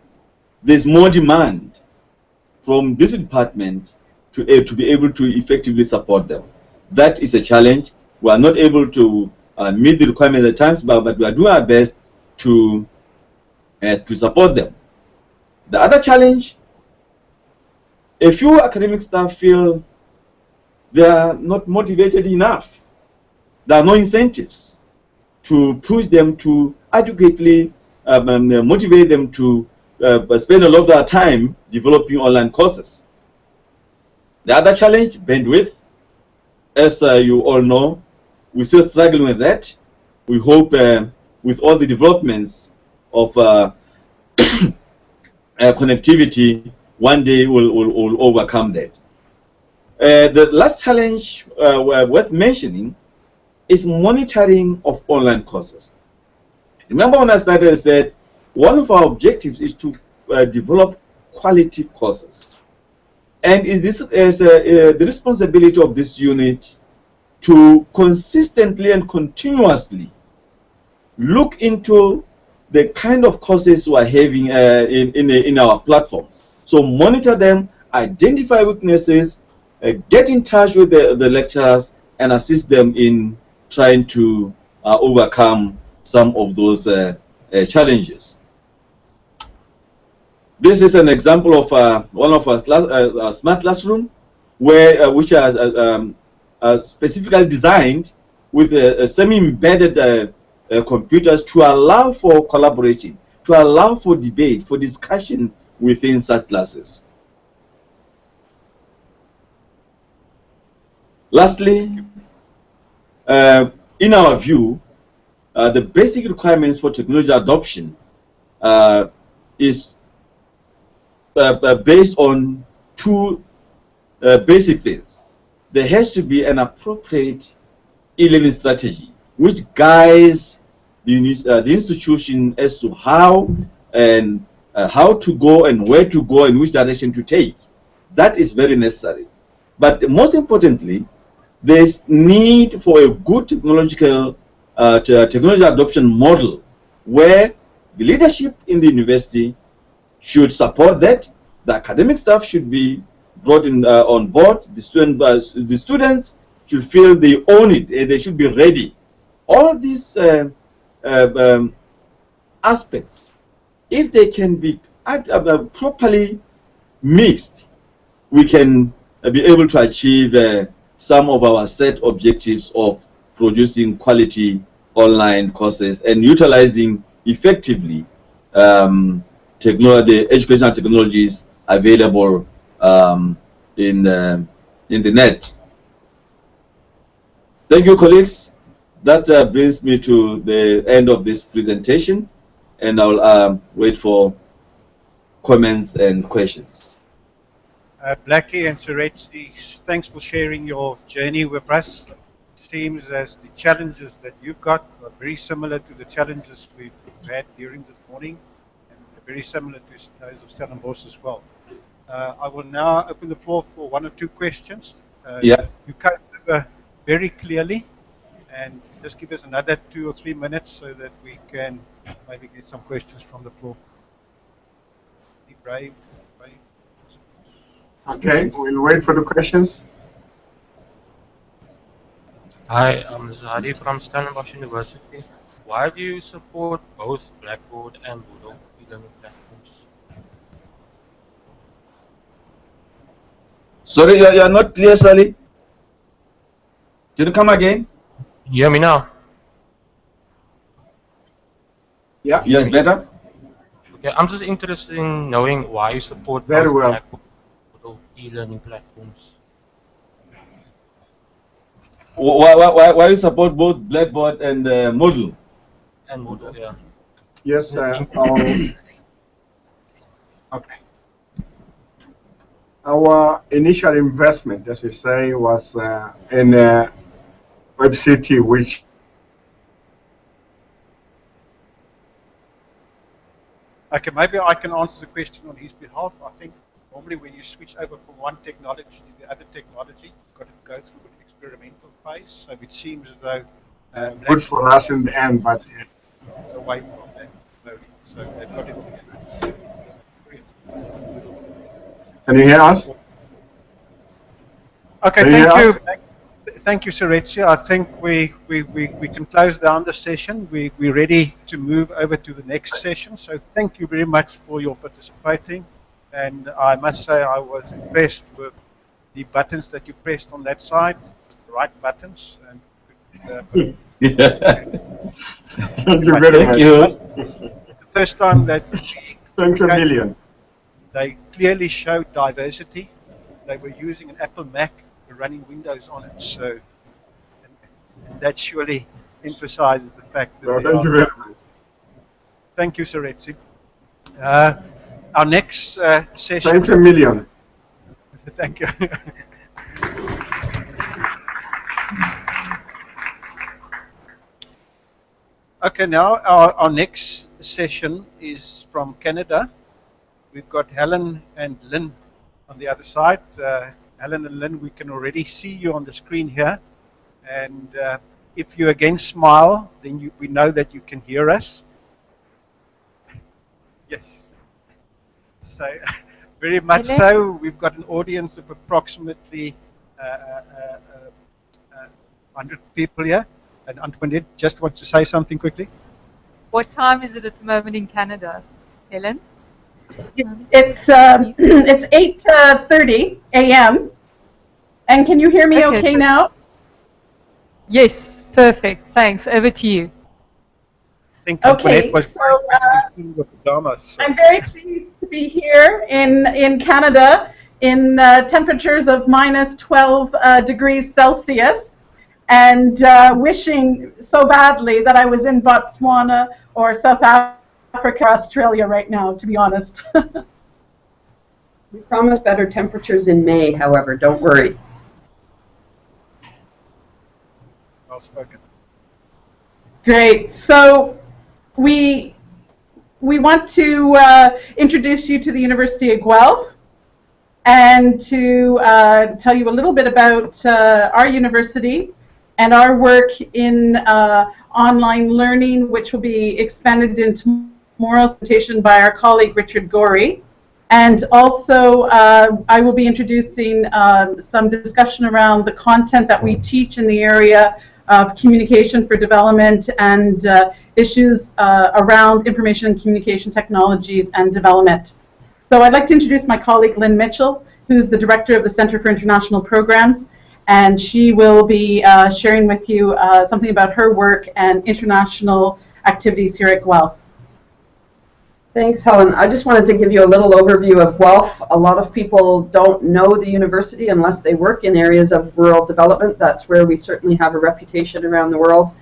there's more demand from this department to be able to effectively support them. That is a challenge. We are not able to meet the requirements at times, but we are doing our best to support them. The other challenge, a few academic staff feel they are not motivated enough. There are no incentives to push them to adequately motivate them to spend a lot of their time developing online courses. The other challenge, bandwidth. As you all know, we're still struggling with that. We hope with all the developments of connectivity, one day we'll overcome that. The last challenge worth mentioning is monitoring of online courses. Remember when I started, I said one of our objectives is to develop quality courses, and this is the responsibility of this unit to consistently and continuously look into the kind of courses we're having in our platforms. So monitor them, identify weaknesses, get in touch with the lecturers, and assist them in trying to overcome some of those challenges. This is an example of one of our smart classroom, where which are specifically designed with semi-embedded computers to allow for collaborating, to allow for debate, for discussion within such classes. Lastly, in our view, the basic requirements for technology adoption is based on two basic things. There has to be an appropriate e-learning strategy which guides the institution as to how and how to go and where to go and which direction to take. That is very necessary. But most importantly, there's need for a good technology adoption model where the leadership in the university should support that. The academic staff should be brought in on board. The students should feel they own it. They should be ready. All these aspects, if they can be properly mixed, we can be able to achieve some of our set objectives of producing quality online courses and utilizing effectively the educational technologies available in the net. Thank you, colleagues. That brings me to the end of this presentation, and I'll wait for comments and questions. Blackie and Suresh, thanks for sharing your journey with us. It seems as the challenges that you've got are very similar to the challenges we've had during this morning, and very similar to those of Stellenbosch as well. I will now open the floor for one or two questions. Yeah. You covered very clearly, and just give us another 2 or 3 minutes so that we can maybe get some questions from the floor. Be brave. Okay, we'll wait for the questions. Hi, I'm Zadi from Stellenbosch University. Why do you support both Blackboard and Moodle e-learning platforms? Sorry, you're not clear, Sally. Can you come again? Can you hear me now? Yeah. Yes, better. Okay, I'm just interested in knowing why you support Very both well. Blackboard and Moodle e-learning platforms. Why you support both Blackboard and Moodle? And Moodle, yeah. Yes, okay. Our initial investment, as we say, was in WebCity, which Okay, maybe I can answer the question on his behalf. I think normally when you switch over from one technology to the other technology, you've got to go through an experimental phase. So it seems as though good for us in the end, but away from that slowly. So they've got it together. can you hear us? Okay, Can you thank hear you. Thank you, Suresh. I think we can close down the session. We're ready to move over to the next session. So thank you very much for your participating. And I must say I was impressed with the buttons that you pressed on that side, the right buttons. And, Thank you very much. the first time that Thanks a million. they clearly showed diversity. They were using an Apple Mac running Windows on it, so and that surely emphasizes the fact that Well, thank you very much. Thank you, Suresh. Our next session. Thanks a million. Thank you. Okay, now our next session is from Canada. We've got Helen and Lynn on the other side. Helen and Lynn, we can already see you on the screen here. And if you again smile, then we know that you can hear us. Yes. So, very much so. We've got an audience of approximately 100 people here. And Antoinette just wants to say something quickly. What time is it at the moment in Canada, Helen? It's 8:30 a.m. And can you hear me okay now? Yes, perfect. Thanks. Over to you. I think Okay, Antoinette was so in the pajamas. So. I'm very pleased to be here in Canada in temperatures of minus 12 degrees Celsius, and wishing so badly that I was in Botswana or South Africa or Australia right now, to be honest. We promise better temperatures in May, however, don't worry. Well spoken. Great. So we want to introduce you to the University of Guelph and to tell you a little bit about our university and our work in online learning, which will be expanded in tomorrow's presentation by our colleague Richard Gorey. And also, I will be introducing some discussion around the content that we teach in the area of communication for development and issues around information and communication technologies and development. So I'd like to introduce my colleague Lynn Mitchell, who's the director of the Center for International Programs, and she will be sharing with you something about her work and international activities here at Guelph. Thanks, Helen. I just wanted to give you a little overview of Guelph. A lot of people don't know the university unless they work in areas of rural development. That's where we certainly have a reputation around the world.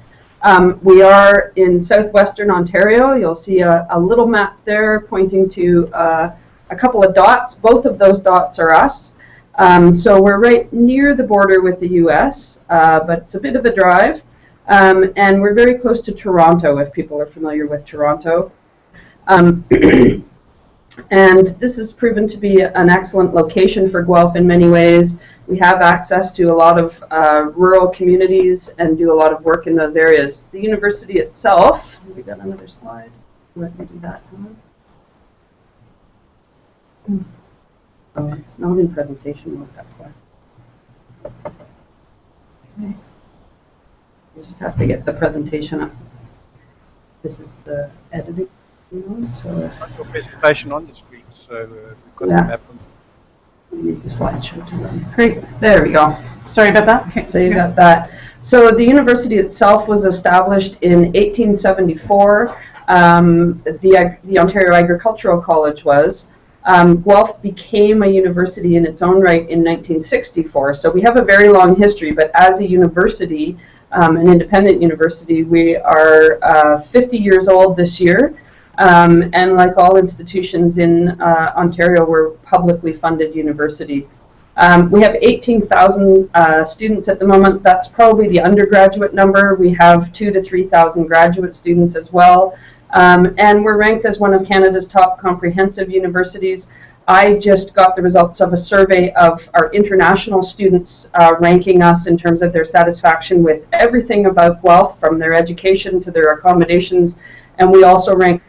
We are in southwestern Ontario. You'll see a little map there pointing to a couple of dots. Both of those dots are us. So we're right near the border with the US, but it's a bit of a drive. And we're very close to Toronto, if people are familiar with Toronto. And this has proven to be an excellent location for Guelph in many ways. We have access to a lot of rural communities and do a lot of work in those areas. The university itself, we got another slide. Let me do that. Oh, it's not in presentation mode, that's why. Okay. You just have to get the presentation up. This is the editing. So your presentation on the screen, so we've got the map on. Need the slideshow to run. Great, there we go. Sorry about that. Okay. So you got that. So the university itself was established in 1874. The Ontario Agricultural College was. Guelph became a university in its own right in 1964. So we have a very long history, but as a university, an independent university, we are 50 years old this year. And like all institutions in Ontario, we're a publicly funded university. We have 18,000 students at the moment. That's probably the undergraduate number. We have 2,000 to 3,000 graduate students as well. And we're ranked as one of Canada's top comprehensive universities. I just got the results of a survey of our international students ranking us in terms of their satisfaction with everything about Guelph, from their education to their accommodations. And we also rank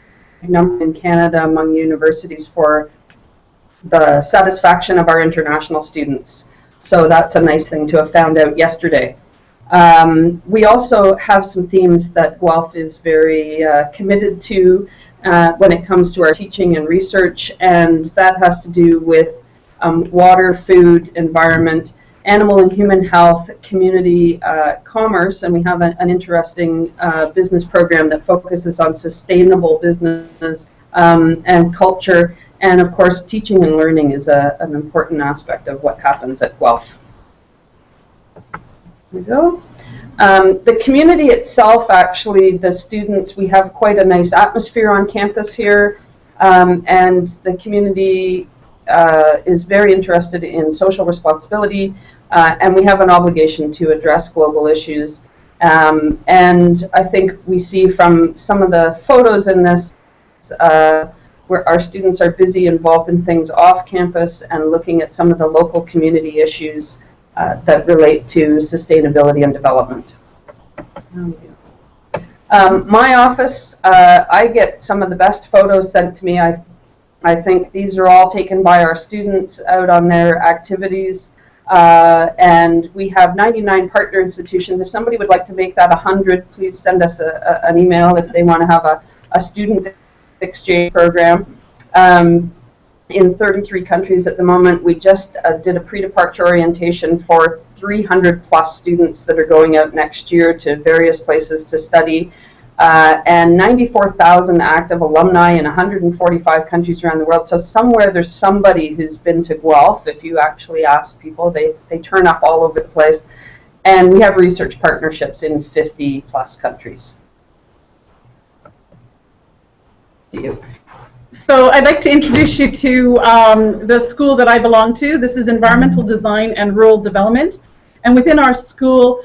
number in Canada among universities for the satisfaction of our international students. So that's a nice thing to have found out yesterday. We also have some themes that Guelph is very committed to when it comes to our teaching and research, and that has to do with water, food, environment, animal and human health, community commerce, and we have an interesting business program that focuses on sustainable business and culture. And of course, teaching and learning is an important aspect of what happens at Guelph. There we go. The community itself, actually, the students, we have quite a nice atmosphere on campus here, and the community is very interested in social responsibility, and we have an obligation to address global issues. And I think we see from some of the photos in this where our students are busy involved in things off campus and looking at some of the local community issues that relate to sustainability and development. My office, I get some of the best photos sent to me. I think these are all taken by our students out on their activities. And we have 99 partner institutions. If somebody would like to make that 100, please send us an email if they want to have a student exchange program. In 33 countries at the moment. We just did a pre-departure orientation for 300 plus students that are going out next year to various places to study. And 94,000 active alumni in 145 countries around the world. So somewhere there's somebody who's been to Guelph. If you actually ask people, they turn up all over the place. And we have research partnerships in 50 plus countries. To you. So I'd like to introduce you to the school that I belong to. This is Environmental Design and Rural Development. And within our school,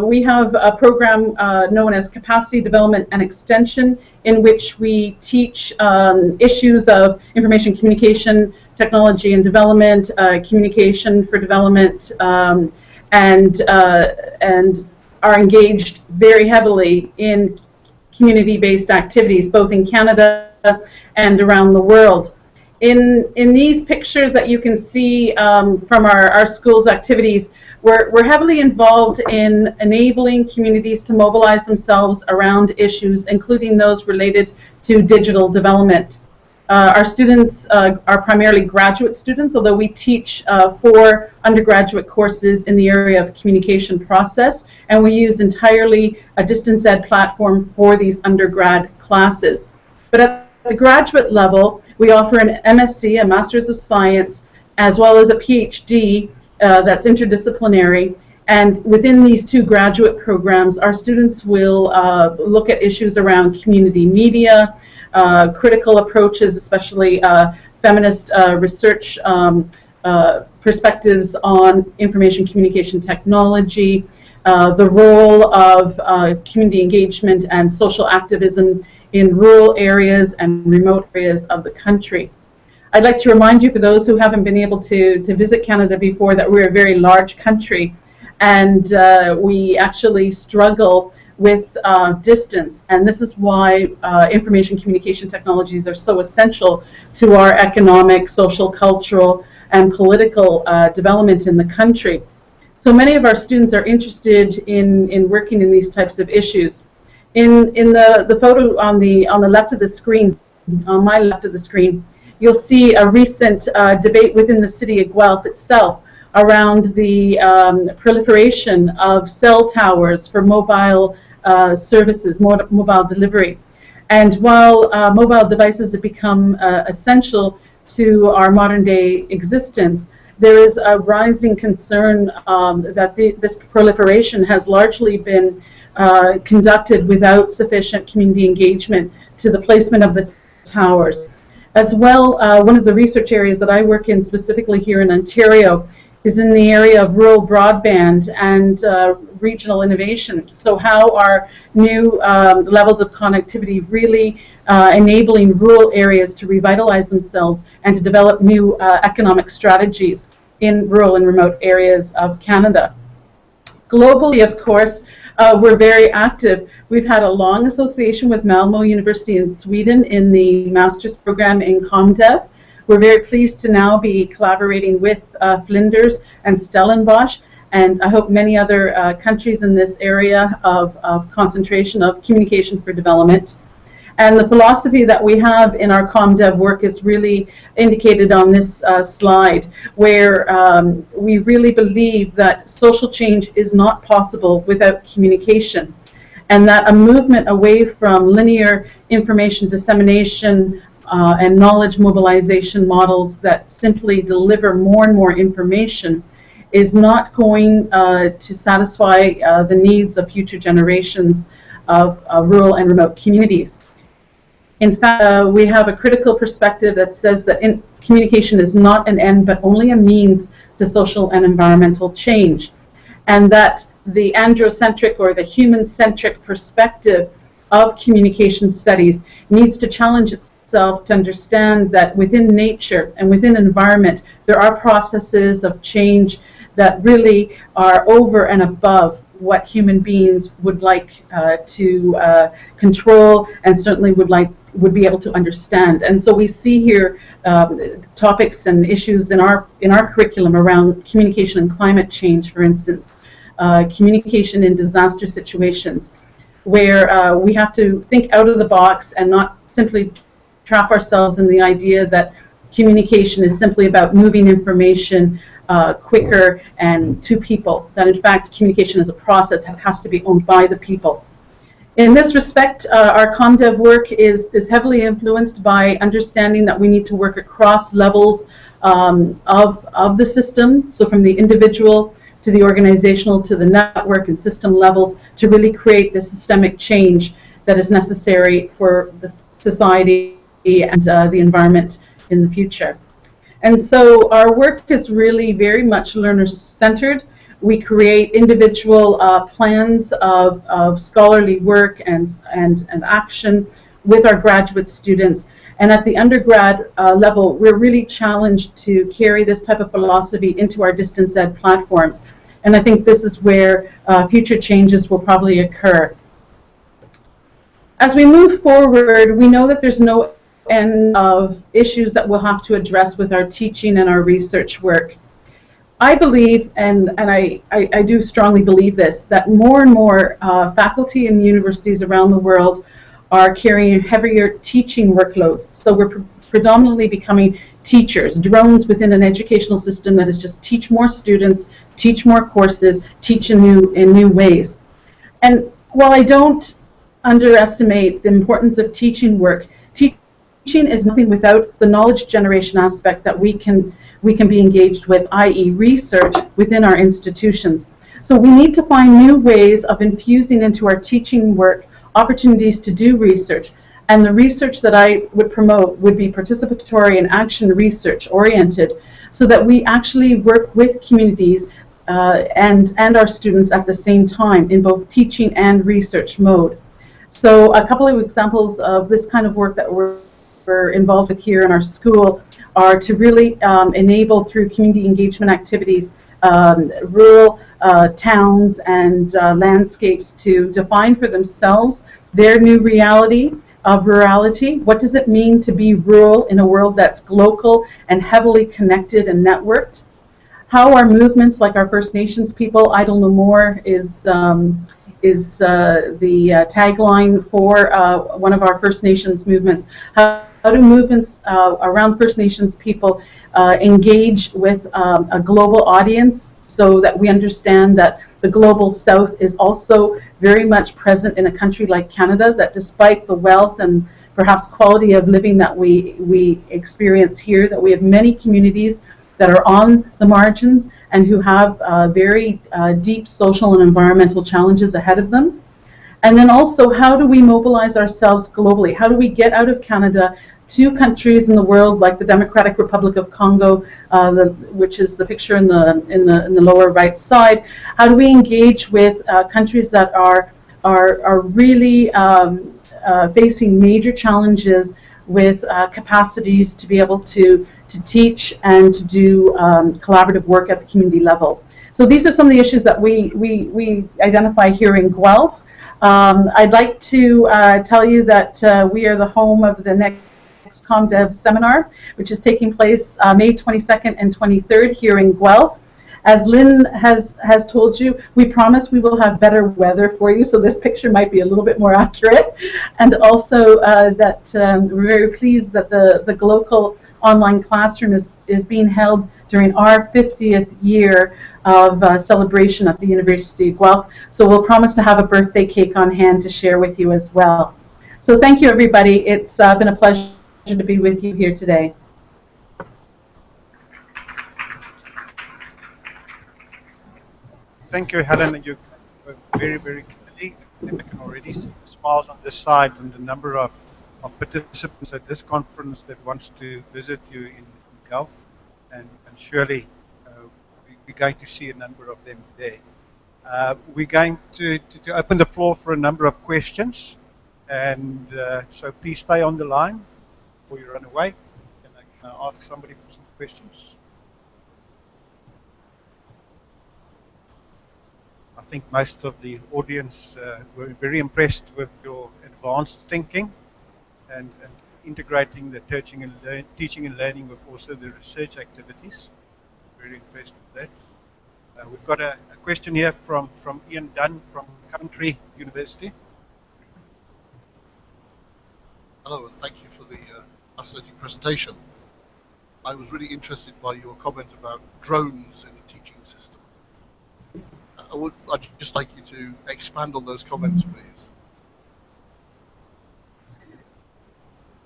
we have a program known as Capacity Development and Extension, in which we teach issues of information communication, technology and development, communication for development, and are engaged very heavily in community-based activities, both in Canada and around the world. In these pictures that you can see from our school's activities, we're heavily involved in enabling communities to mobilize themselves around issues, including those related to digital development. Our students are primarily graduate students, although we teach 4 undergraduate courses in the area of communication process, and we use entirely a distance ed platform for these undergrad classes. But at the graduate level, we offer an MSc, a Master's of Science, as well as a PhD that's interdisciplinary. And within these 2 graduate programs, our students will look at issues around community media, critical approaches, especially feminist research perspectives on information communication technology, the role of community engagement and social activism in rural areas and remote areas of the country. I'd like to remind you, for those who haven't been able to visit Canada before, that we're a very large country, and we actually struggle with distance, and this is why information communication technologies are so essential to our economic, social, cultural, and political development in the country. So many of our students are interested in working in these types of issues. In the photo on the left of the screen, on my left of the screen, you'll see a recent debate within the city of Guelph itself around the proliferation of cell towers for mobile services, mobile delivery. And while mobile devices have become essential to our modern day existence, there is a rising concern that this proliferation has largely been conducted without sufficient community engagement to the placement of the towers. As well, one of the research areas that I work in, specifically here in Ontario, is in the area of rural broadband and regional innovation. So how are new levels of connectivity really enabling rural areas to revitalize themselves and to develop new economic strategies in rural and remote areas of Canada? Globally, of course, we're very active. We've had a long association with Malmö University in Sweden in the master's program in ComDev. We're very pleased to now be collaborating with Flinders and Stellenbosch, and I hope many other countries in this area of concentration of communication for development. And the philosophy that we have in our ComDev work is really indicated on this slide, where we really believe that social change is not possible without communication, and that a movement away from linear information dissemination and knowledge mobilization models that simply deliver more and more information is not going to satisfy the needs of future generations of rural and remote communities. In fact, we have a critical perspective that says that communication is not an end, but only a means to social and environmental change, and that the androcentric or the human-centric perspective of communication studies needs to challenge itself to understand that within nature and within environment, there are processes of change that really are over and above what human beings would like to control, and certainly would be able to understand. And so we see here topics and issues in our curriculum around communication and climate change, for instance, communication in disaster situations, where we have to think out of the box and not simply trap ourselves in the idea that communication is simply about moving information quicker and to people, that in fact communication is a process that has to be owned by the people. In this respect, our ComDev work is heavily influenced by understanding that we need to work across levels of the system, so from the individual to the organizational to the network and system levels, to really create the systemic change that is necessary for the society and the environment in the future. And so our work is really very much learner-centered. We create individual plans of scholarly work and action with our graduate students. And at the undergrad level, we're really challenged to carry this type of philosophy into our distance ed platforms. And I think this is where future changes will probably occur. As we move forward, we know that there's no end of issues that we'll have to address with our teaching and our research work. I believe, and I do strongly believe this, that more and more faculty and universities around the world are carrying heavier teaching workloads. So we're predominantly becoming teachers, drones within an educational system that is just teach more students, teach more courses, teach in new ways. And while I don't underestimate the importance of teaching work, teaching is nothing without the knowledge generation aspect that we can be engaged with, i.e. research within our institutions. So we need to find new ways of infusing into our teaching work opportunities to do research. And the research that I would promote would be participatory and action research oriented, so that we actually work with communities and our students at the same time in both teaching and research mode. So a couple of examples of this kind of work that we're involved with here in our school are to really enable through community engagement activities rural towns and landscapes to define for themselves their new reality of rurality. What does it mean to be rural in a world that's global and heavily connected and networked? How are movements like our First Nations people, Idle No More is the tagline for one of our First Nations movements. How do movements around First Nations people engage with a global audience, so that we understand that the global south is also very much present in a country like Canada, that despite the wealth and perhaps quality of living that we experience here, that we have many communities that are on the margins and who have very deep social and environmental challenges ahead of them. And then also, how do we mobilize ourselves globally? How do we get out of Canada to countries in the world like the Democratic Republic of Congo, which is the picture in the lower right side? How do we engage with countries that are really facing major challenges with capacities to be able to teach and to do collaborative work at the community level? So these are some of the issues that we identify here in Guelph. I'd like to tell you that we are the home of the next ComDev seminar, which is taking place May 22nd and 23rd here in Guelph. As Lynn has told you, we promise we will have better weather for you, so this picture might be a little bit more accurate. And also that we're very pleased that the local online classroom is being held during our 50th year of celebration at the University of Guelph. So we'll promise to have a birthday cake on hand to share with you as well. So thank you, everybody. It's been a pleasure to be with you here today. Thank you, Helen. You were very, very clearly. I can already see the smiles on this side and the number of participants at this conference that wants to visit you in Gulf. And surely we're going to see a number of them there. We're going to open the floor for a number of questions. And so please stay on the line before you run away. Can I ask somebody for some questions? I think most of the audience were very impressed with your advanced thinking and integrating the teaching and learning with also the research activities. Very impressed with that. We've got a question here from Ian Dunn from Coventry University. Hello, and thank you for the fascinating presentation. I was really interested by your comment about drones in the teaching system. I'd just like you to expand on those comments, please.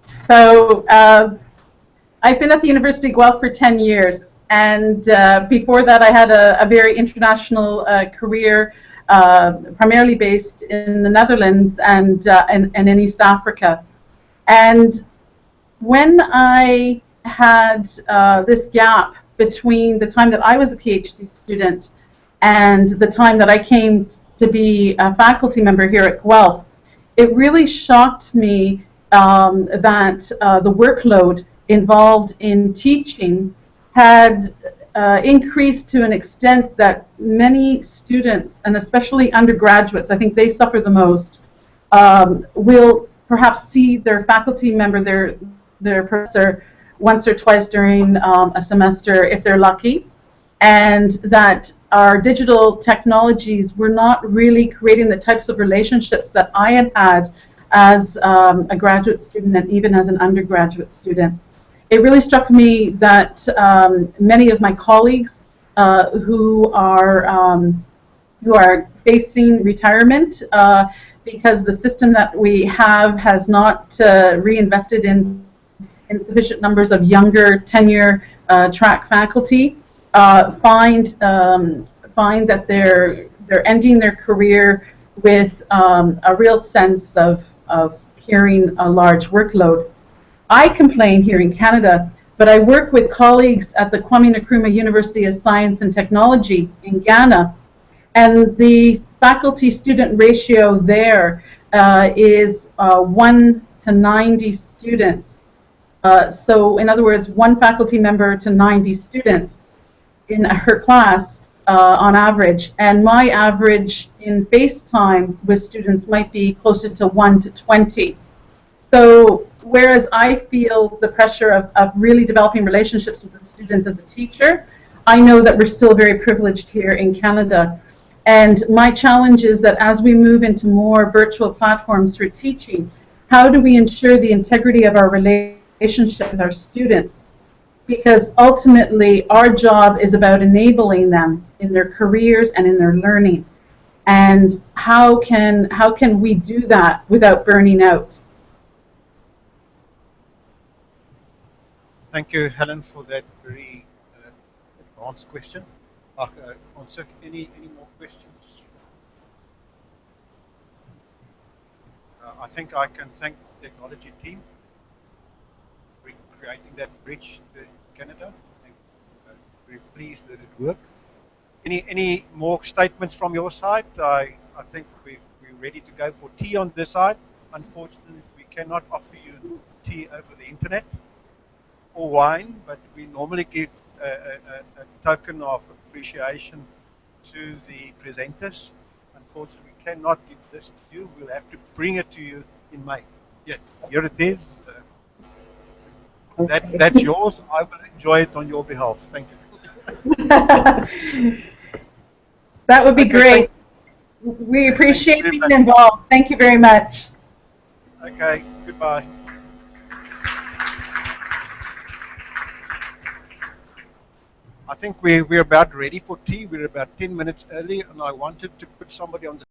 So I've been at the University of Guelph for 10 years, and before that I had a very international career, primarily based in the Netherlands and in East Africa. And when I had this gap between the time that I was a PhD student and the time that I came to be a faculty member here at Guelph, it really shocked me that the workload involved in teaching had increased to an extent that many students, and especially undergraduates, I think they suffer the most, will perhaps see their faculty member, their professor, once or twice during a semester if they're lucky, and that our digital technologies were not really creating the types of relationships that I had as a graduate student and even as an undergraduate student. It really struck me that many of my colleagues who are facing retirement because the system that we have has not reinvested in sufficient numbers of younger tenure track faculty, find that they're ending their career with a real sense of carrying a large workload. I complain here in Canada, but I work with colleagues at the Kwame Nkrumah University of Science and Technology in Ghana, and the faculty-student ratio there is 1 to 90 students. So in other words, one faculty member to 90 students in her class on average, and my average in FaceTime with students might be closer to 1 to 20. So whereas I feel the pressure of really developing relationships with the students as a teacher, I know that we're still very privileged here in Canada. And my challenge is that as we move into more virtual platforms for teaching, how do we ensure the integrity of our relationship with our students? Because ultimately our job is about enabling them in their careers and in their learning. And how can we do that without burning out? Thank you, Helen, for that very advanced question. Answer. Any more questions? I think I can thank the technology team for creating that bridge to Canada. I think very pleased that it worked. Any more statements from your side? I think we're ready to go for tea on this side. Unfortunately, we cannot offer you tea over the internet or wine, but we normally give a token of appreciation to the presenters. Unfortunately, we cannot give this to you. We'll have to bring it to you in May. Yes, here it is. Okay. That's yours. I will enjoy it on your behalf. Thank you. That would be Okay, great. We appreciate being much. involved. Thank you very much. Okay, goodbye. I think we're about ready for tea. We're about 10 minutes early, and I wanted to put somebody on the